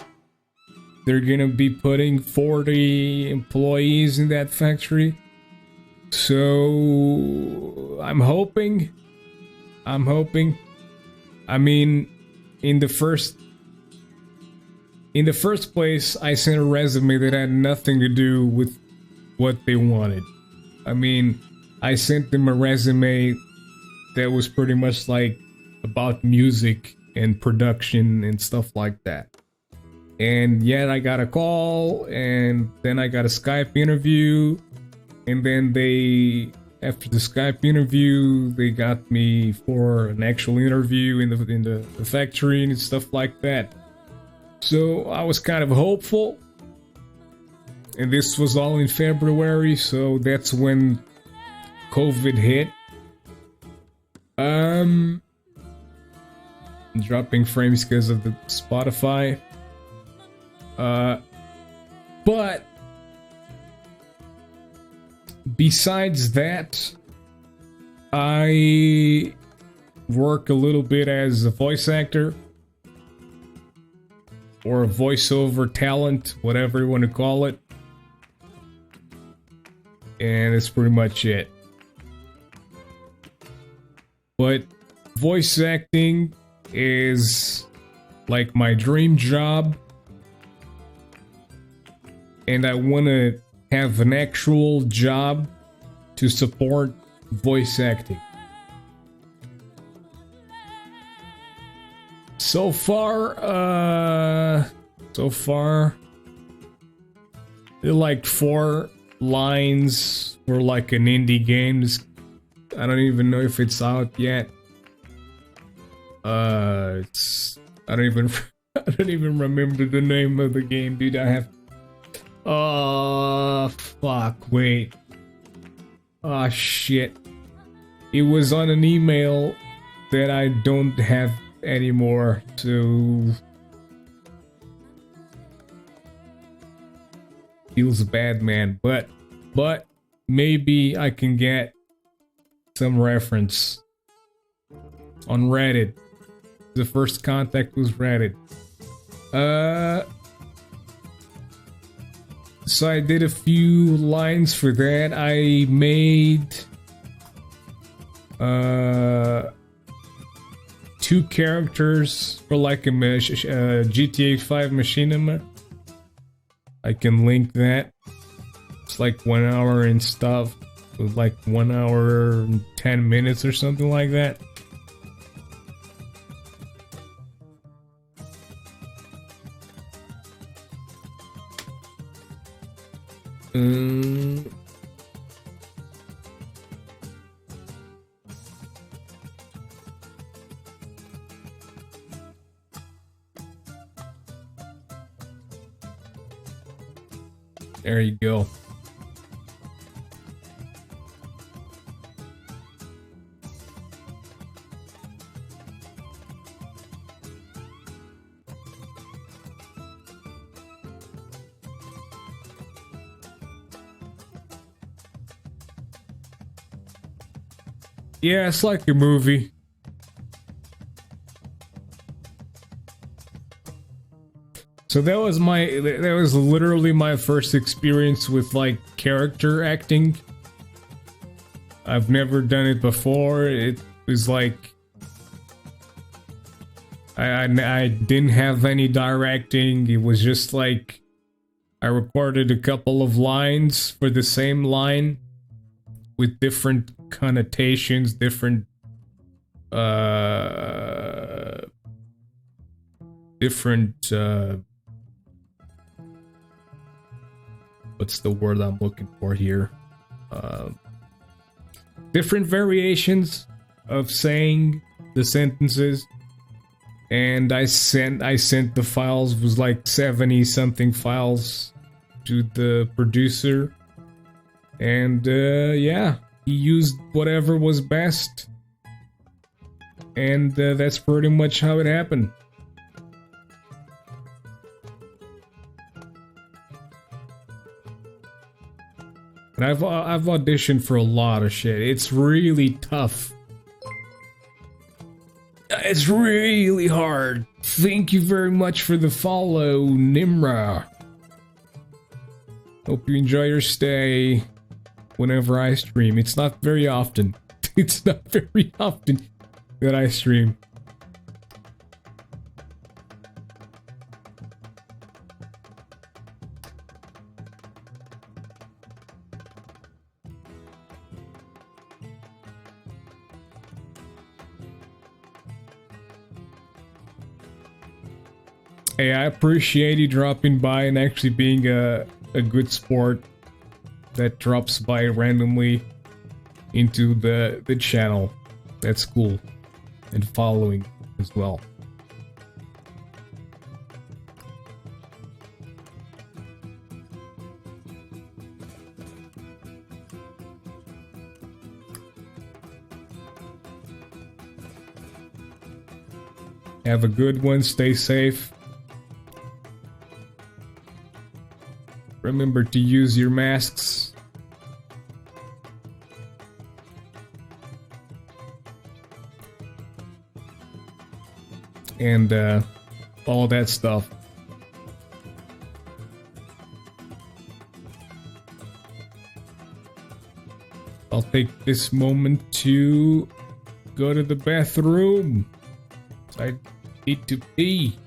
they're gonna be putting 40 employees in that factory. So I'm hoping. I mean, in the first place, I sent a resume that had nothing to do with what they wanted. I mean, I sent them a resume that was pretty much like about music and production and stuff like that. And yet I got a call, and then I got a Skype interview. And then after the Skype interview, they got me for an actual interview in the factory and stuff like that. So I was kind of hopeful. And this was all in February, so that's when COVID hit. Dropping frames because of the Spotify. But besides that, I work a little bit as a voice actor or a voiceover talent, whatever you want to call it. And that's pretty much it. but voice acting is like my dream job, and I want to have an actual job to support voice acting. So far, they're like 4 lines for like an indie game. I don't even know if it's out yet. I don't even I don't even remember the name of the game, dude. I have. Oh fuck! Wait. Oh shit! It was on an email that I don't have anymore. So feels bad, man. But maybe I can get some reference on Reddit. The first contact was Reddit. So I did a few lines for that. I made 2 characters for like a GTA 5 machinima. I can link that. It's like 1 hour and stuff. With like 1 hour and 10 minutes or something like that. There you go. Yeah, it's like a movie. So that was literally my first experience with like character acting. I've never done it before. It was like I didn't have any directing. It was just like I recorded a couple of lines for the same line with different connotations, different what's the word I'm looking for here? Different variations of saying the sentences, and I sent the files. It was like 70 something files to the producer, and yeah, he used whatever was best, and that's pretty much how it happened. And I've auditioned for a lot of shit. It's really tough. It's really hard. Thank you very much for the follow, Nimra. Hope you enjoy your stay whenever I stream. It's not very often. It's not very often that I stream. Hey, I appreciate you dropping by and actually being a good sport that drops by randomly into the channel. That's cool. And following as well. Have a good one. Stay safe. Remember to use your masks. And all that stuff. I'll take this moment to go to the bathroom. I need to pee.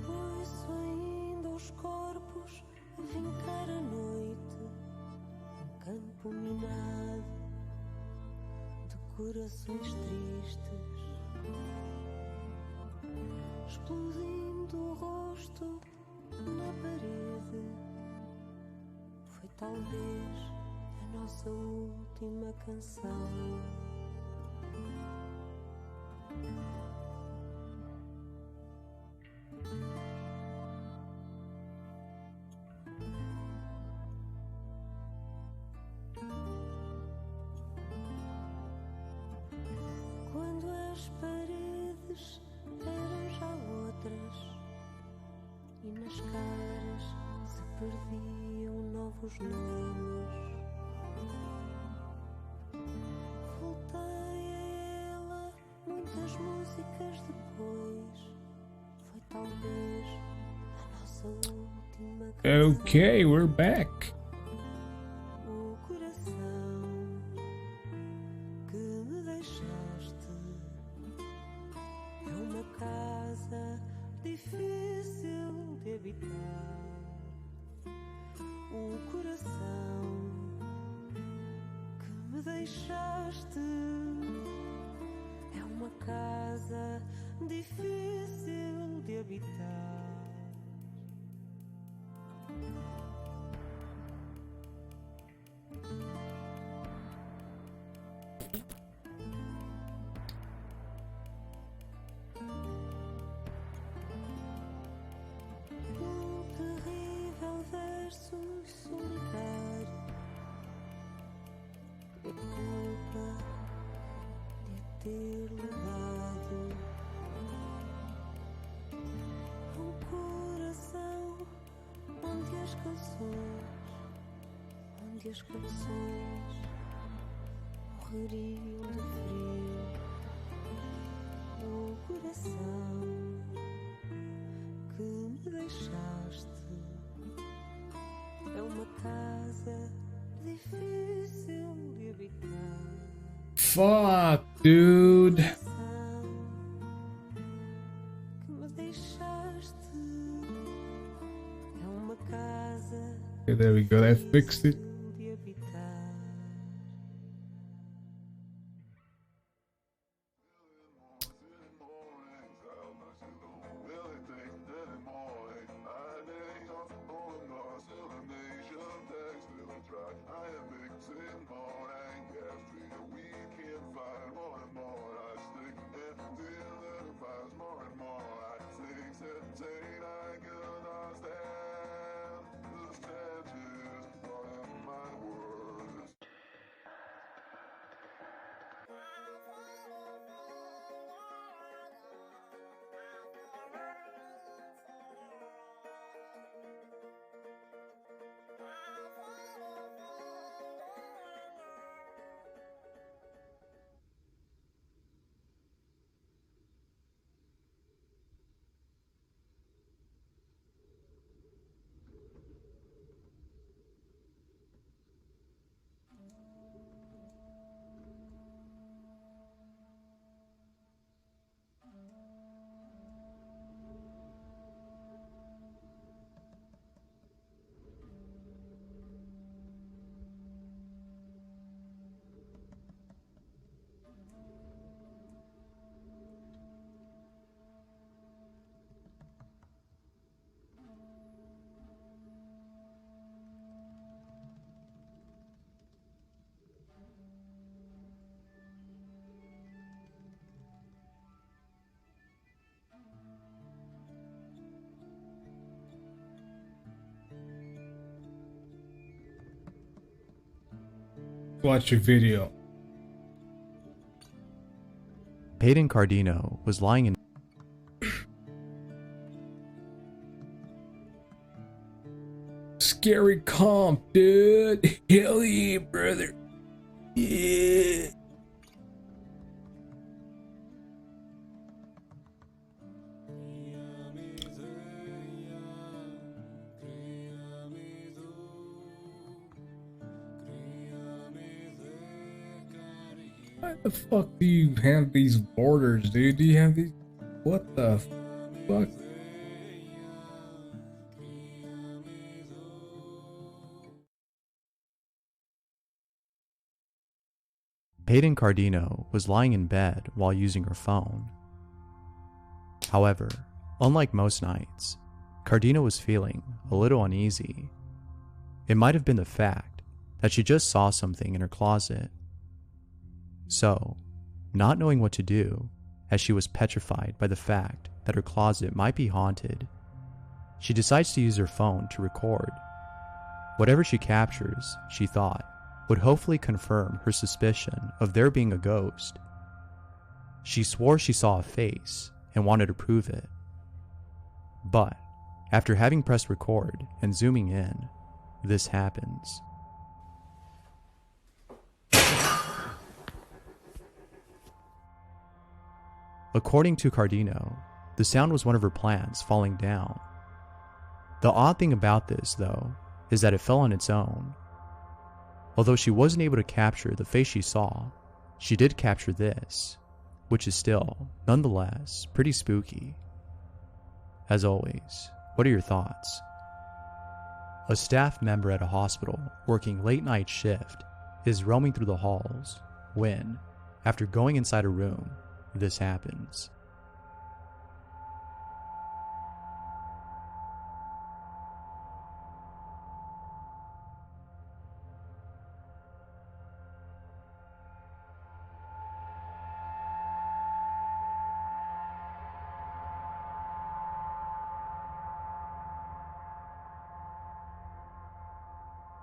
Ouço ainda os corpos a vincar a noite, um campo minado de corações tristes, explodindo o rosto na parede. Foi talvez a nossa última canção. Quando as paredes eram já outras e nas caras se perdiam novos nomes, voltei a ela muitas músicas depois. Foi talvez a nossa última canção. Okay, we're back. O coração que me deixaste é uma casa difícil de habitar. O coração que me deixaste é uma casa difícil de habitar. Um terrível verso solitário, a culpa de a ter levado um coração onde as canções morreriam de frio. O coração que me deixaste é uma casa difícil de habitar. Fuck, dude. Que me deixaste é uma casa Okay, there we go. That fixed it. de habitar. Say I watch a video. Peyton Cardino was lying in Scary comp, dude. Hell yeah, brother. Yeah. Why the fuck do you have these borders, dude? Do you have these? What the fuck? Peyton Cardino was lying in bed while using her phone. However, unlike most nights, Cardino was feeling a little uneasy. It might have been the fact that she just saw something in her closet. So, not knowing what to do, as she was petrified by the fact that her closet might be haunted, she decides to use her phone to record. Whatever she captures, she thought, would hopefully confirm her suspicion of there being a ghost. She swore she saw a face and wanted to prove it. But, after having pressed record and zooming in, this happens. According to Cardino, the sound was one of her plants falling down. The odd thing about this, though, is that it fell on its own. Although she wasn't able to capture the face she saw, she did capture this, which is still, nonetheless, pretty spooky. As always, what are your thoughts? A staff member at a hospital working late night shift is roaming through the halls when, after going inside a room, this happens.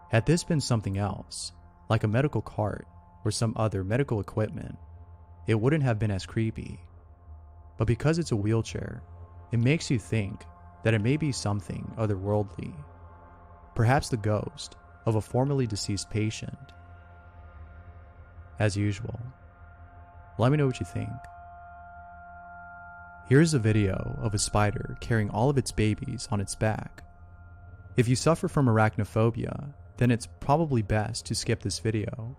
Had this been something else, like a medical cart or some other medical equipment, it wouldn't have been as creepy. But because it's a wheelchair, it makes you think that it may be something otherworldly. Perhaps the ghost of a formerly deceased patient. As usual, let me know what you think. Here's a video of a spider carrying all of its babies on its back. If you suffer from arachnophobia, then it's probably best to skip this video.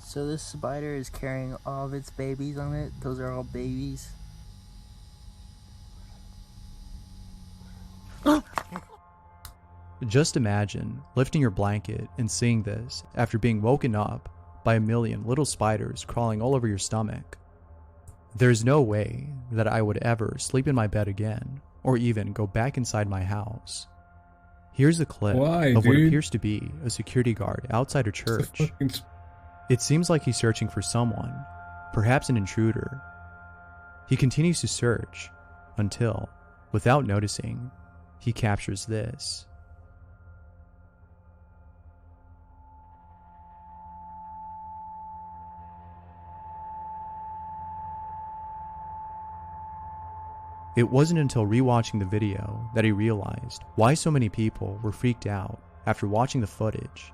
So this spider is carrying all of its babies on it? Those are all babies? Just imagine lifting your blanket and seeing this after being woken up by a million little spiders crawling all over your stomach. There's no way that I would ever sleep in my bed again, or even go back inside my house. Here's a clip of what appears to be a security guard outside a church. It seems like he's searching for someone, perhaps an intruder. He continues to search until, without noticing, he captures this. It wasn't until rewatching the video that he realized why so many people were freaked out after watching the footage.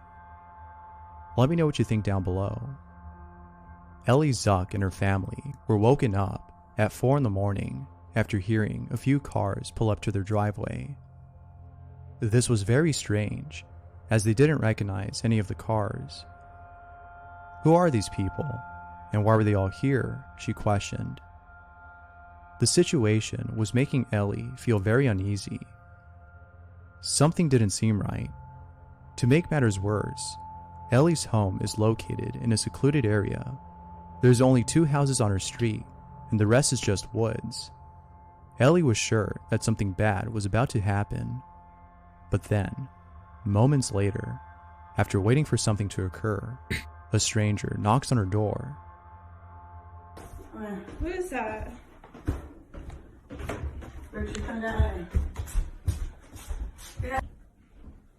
Let me know what you think down below. Ellie Zuck and her family were woken up at 4 in the morning after hearing a few cars pull up to their driveway. This was very strange, as they didn't recognize any of the cars. Who are these people, and why were they all here? She questioned. The situation was making Ellie feel very uneasy. Something didn't seem right. To make matters worse, Ellie's home is located in a secluded area. There's only 2 houses on her street, and the rest is just woods. Ellie was sure that something bad was about to happen. But then, moments later, after waiting for something to occur, a stranger knocks on her door. Who is that? Where'd you come down?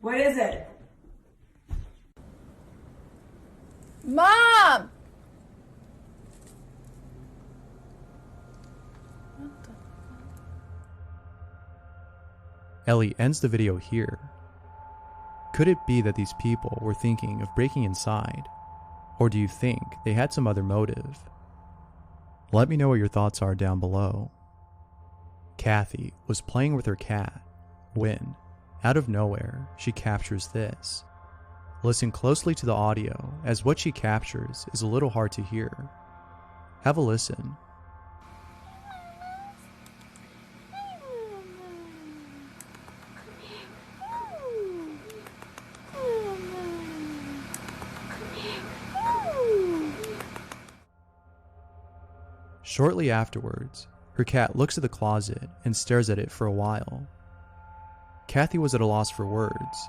What is it? Mom! Ellie ends the video here. Could it be that these people were thinking of breaking inside? Or do you think they had some other motive? Let me know what your thoughts are down below. Kathy was playing with her cat when, out of nowhere, she captures this. Listen closely to the audio, as what she captures is a little hard to hear. Have a listen. Shortly afterwards, her cat looks at the closet and stares at it for a while. Kathy was at a loss for words,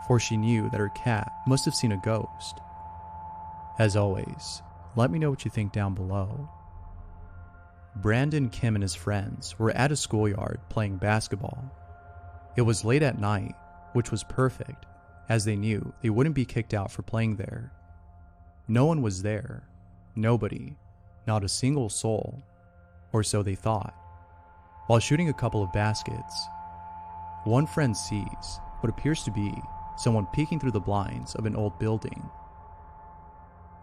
for she knew that her cat must have seen a ghost. As always, let me know what you think down below. Brandon, Kim, and his friends were at a schoolyard playing basketball. It was late at night, which was perfect, as they knew they wouldn't be kicked out for playing there. No one was there. Nobody. Not a single soul. Or so they thought. While shooting a couple of baskets, one friend sees what appears to be someone peeking through the blinds of an old building.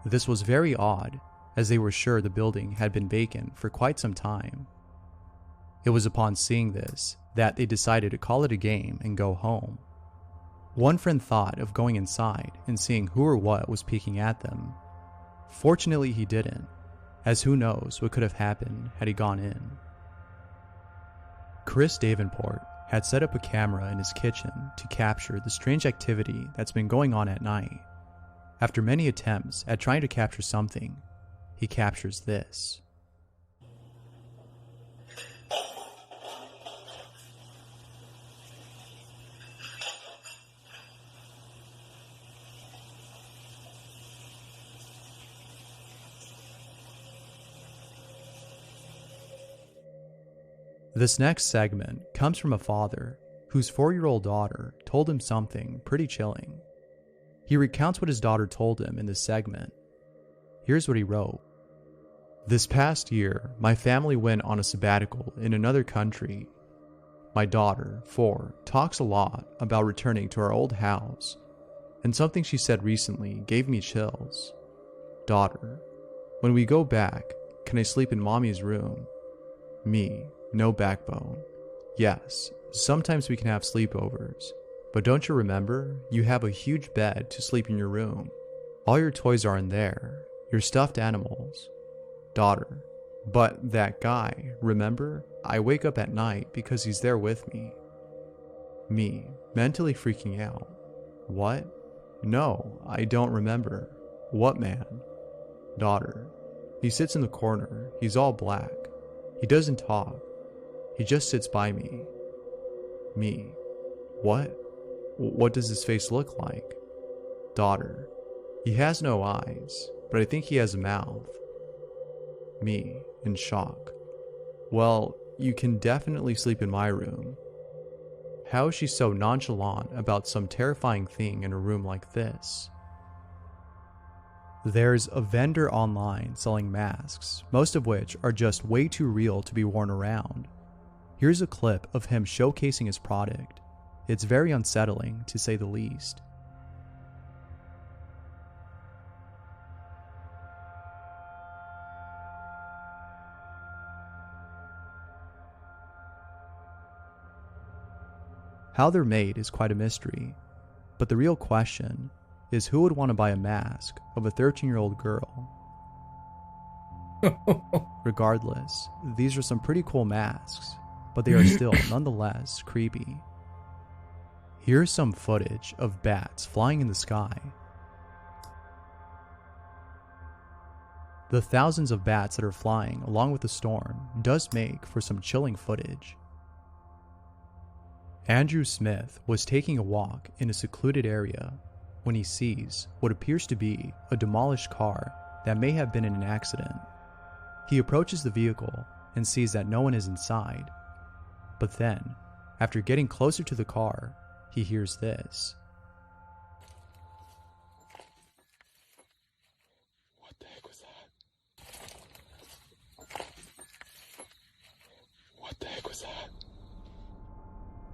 This was very odd, as they were sure the building had been vacant for quite some time. It was upon seeing this that they decided to call it a game and go home. One friend thought of going inside and seeing who or what was peeking at them. Fortunately, he didn't, as who knows what could have happened had he gone in. Chris Davenport had set up a camera in his kitchen to capture the strange activity that's been going on at night. After many attempts at trying to capture something, he captures this. This next segment comes from a father whose 4-year-old daughter told him something pretty chilling. He recounts what his daughter told him in this segment. Here's what he wrote. This past year, my family went on a sabbatical in another country. My daughter, 4, talks a lot about returning to our old house, and something she said recently gave me chills. Daughter, when we go back, can I sleep in mommy's room? Me, no backbone. Yes, sometimes we can have sleepovers, but don't you remember, you have a huge bed to sleep in your room. All your toys are in there, your stuffed animals. Daughter, but that guy, remember? I wake up at night because he's there with me. Me, mentally freaking out. What? No, I don't remember. What man? Daughter, he sits in the corner, he's all black. He doesn't talk. He just sits by me. Me. What? What does his face look like? Daughter. He has no eyes, but I think he has a mouth. Me, in shock. Well, you can definitely sleep in my room. How is she so nonchalant about some terrifying thing in a room like this? There's a vendor online selling masks, most of which are just way too real to be worn around. Here's a clip of him showcasing his product. It's very unsettling, to say the least. How they're made is quite a mystery, but the real question is who would want to buy a mask of a 13-year-old girl? Regardless, these are some pretty cool masks, but they are still nonetheless creepy. Here's some footage of bats flying in the sky. The thousands of bats that are flying along with the storm does make for some chilling footage. Andrew Smith was taking a walk in a secluded area when he sees what appears to be a demolished car that may have been in an accident. He approaches the vehicle and sees that no one is inside. But then, after getting closer to the car, he hears this.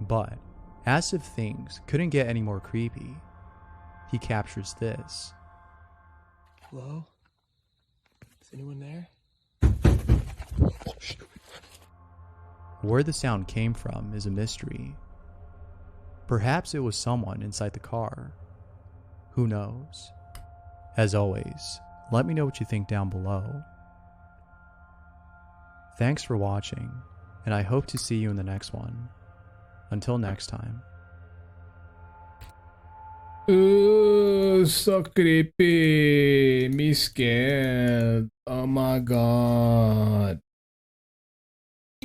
But, as if things couldn't get any more creepy, he captures this. Hello? Is anyone there? Where the sound came from is a mystery. Perhaps it was someone inside the car. Who knows? As always, let me know what you think down below. Thanks for watching, and I hope to see you in the next one. Until next time. So creepy. Me scared. Oh my god.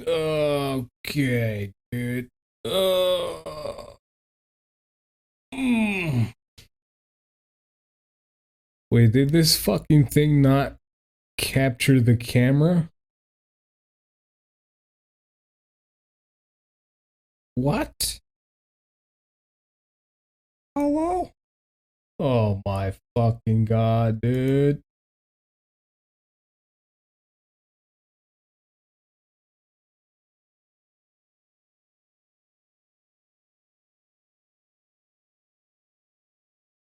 Okay, dude. Wait, did this fucking thing not capture the camera? What? Hello? Oh my fucking god, dude.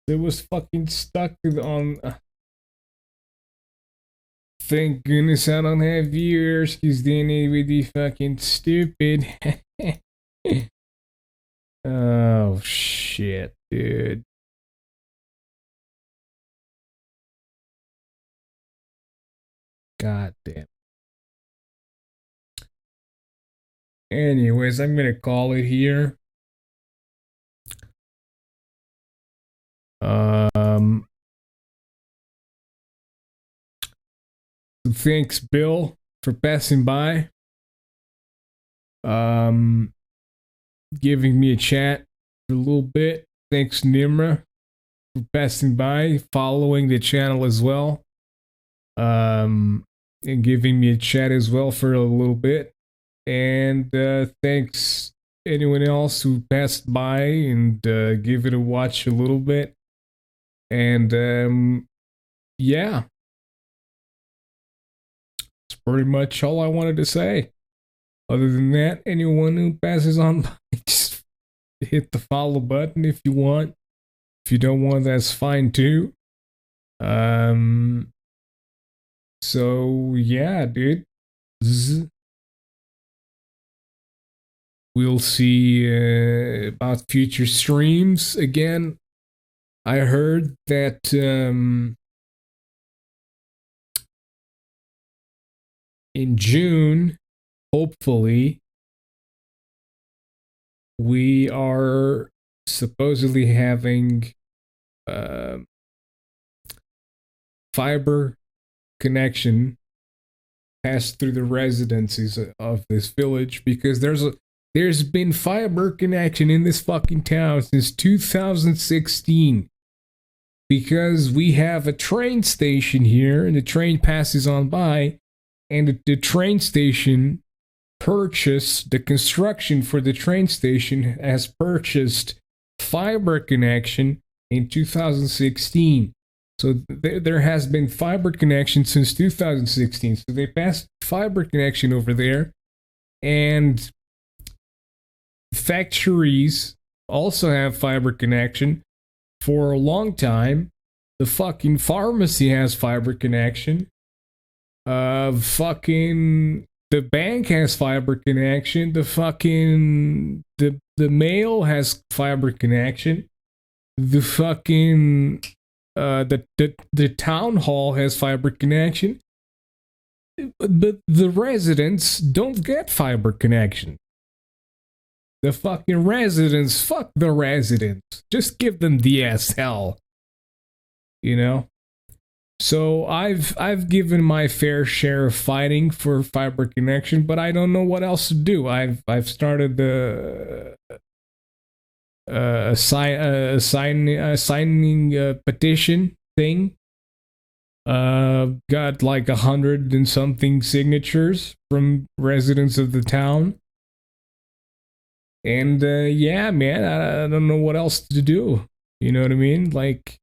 It was fucking stuck on. Thank goodness I don't have viewers, because then it would be fucking stupid. Oh shit, dude. God damn. Anyways, I'm gonna call it here. Thanks, Bill, for passing by. Giving me a chat for a little bit. Thanks, Nimra, for passing by, following the channel as well. And giving me a chat as well for a little bit. And thanks anyone else who passed by and give it a watch a little bit. And yeah, that's pretty much all I wanted to say. Other than that, anyone who passes on by, just hit the follow button if you want. If you don't want, that's fine too. So yeah, dude. We'll see about future streams again. I heard that in June, hopefully, we are supposedly having fiber connection pass through the residences of this village, because there's been fiber connection in this fucking town since 2016. Because we have a train station here, and the train passes on by, and the train station purchased, the construction for the train station has purchased fiber connection in 2016. So there has been fiber connection since 2016. So they passed fiber connection over there, and factories also have fiber connection for a long time. The fucking pharmacy has fiber connection. Fucking the bank has fiber connection. The fucking the mail has fiber connection. The fucking the town hall has fiber connection. But the residents don't get fiber connection. The fucking residents, fuck the residents. Just give them DSL. You know? So I've given my fair share of fighting for fiber connection, but I don't know what else to do. I've started the signing a petition thing. Got like 100 and something signatures from residents of the town. And yeah, man, I don't know what else to do. You know what I mean? Like,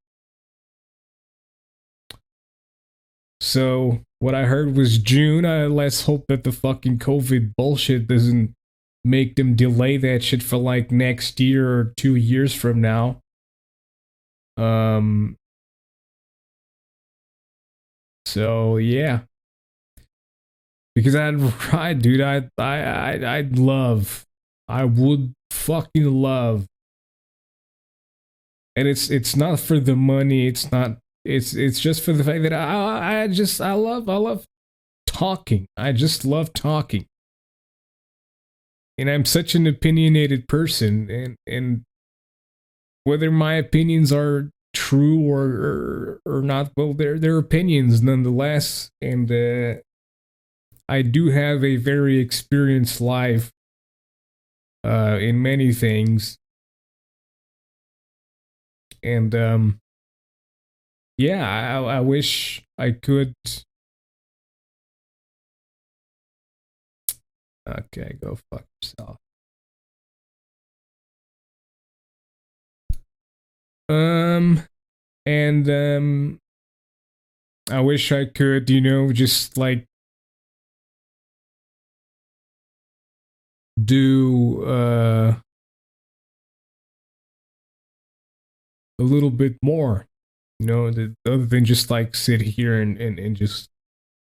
so what I heard was June. Let's hope that the fucking COVID bullshit doesn't make them delay that shit for like next year or 2 years from now. So yeah, because dude, I would fucking love, and it's not for the money. It's not. It's just for the fact that I love talking. I just love talking, and I'm such an opinionated person, and whether my opinions are true or not, well, they're opinions nonetheless, and I do have a very experienced life in many things, and yeah, I wish I could. Okay, go fuck yourself. And I wish I could, just like do a little bit more, other than just like sit here and just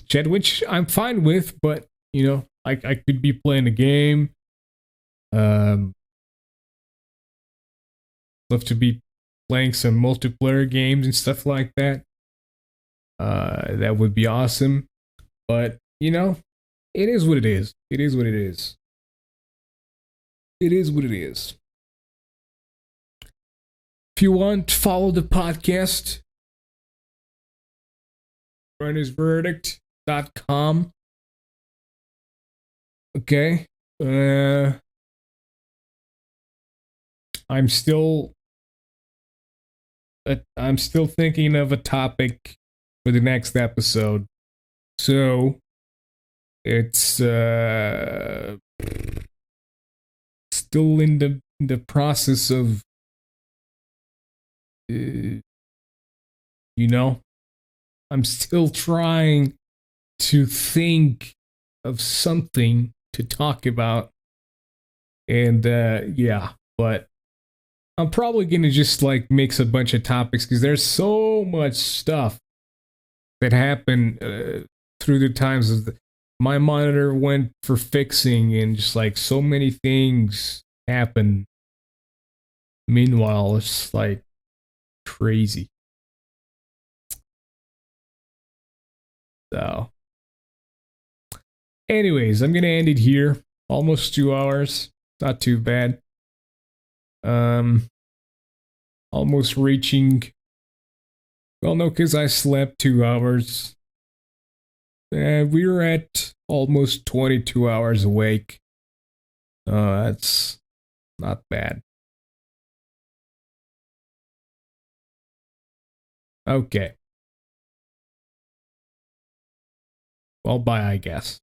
chat, which I'm fine with, but I could be playing a game. Love to be playing some multiplayer games and stuff like that. That would be awesome. But, it is what it is. It is what it is. It is what it is. If you want, follow the podcast. runnersverdict.com. Okay. I'm still thinking of a topic for the next episode. So it's still in the process of I'm still trying to think of something to talk about. And yeah, but I'm probably going to just like mix a bunch of topics because there's so much stuff that happened through the times of my monitor went for fixing, and just like so many things happen. Meanwhile, it's like crazy. So, anyways, I'm going to end it here. Almost 2 hours. Not too bad. Almost reaching. Well, no, because I slept 2 hours. We were at almost 22 hours awake. That's not bad. Okay. Well, bye, I guess.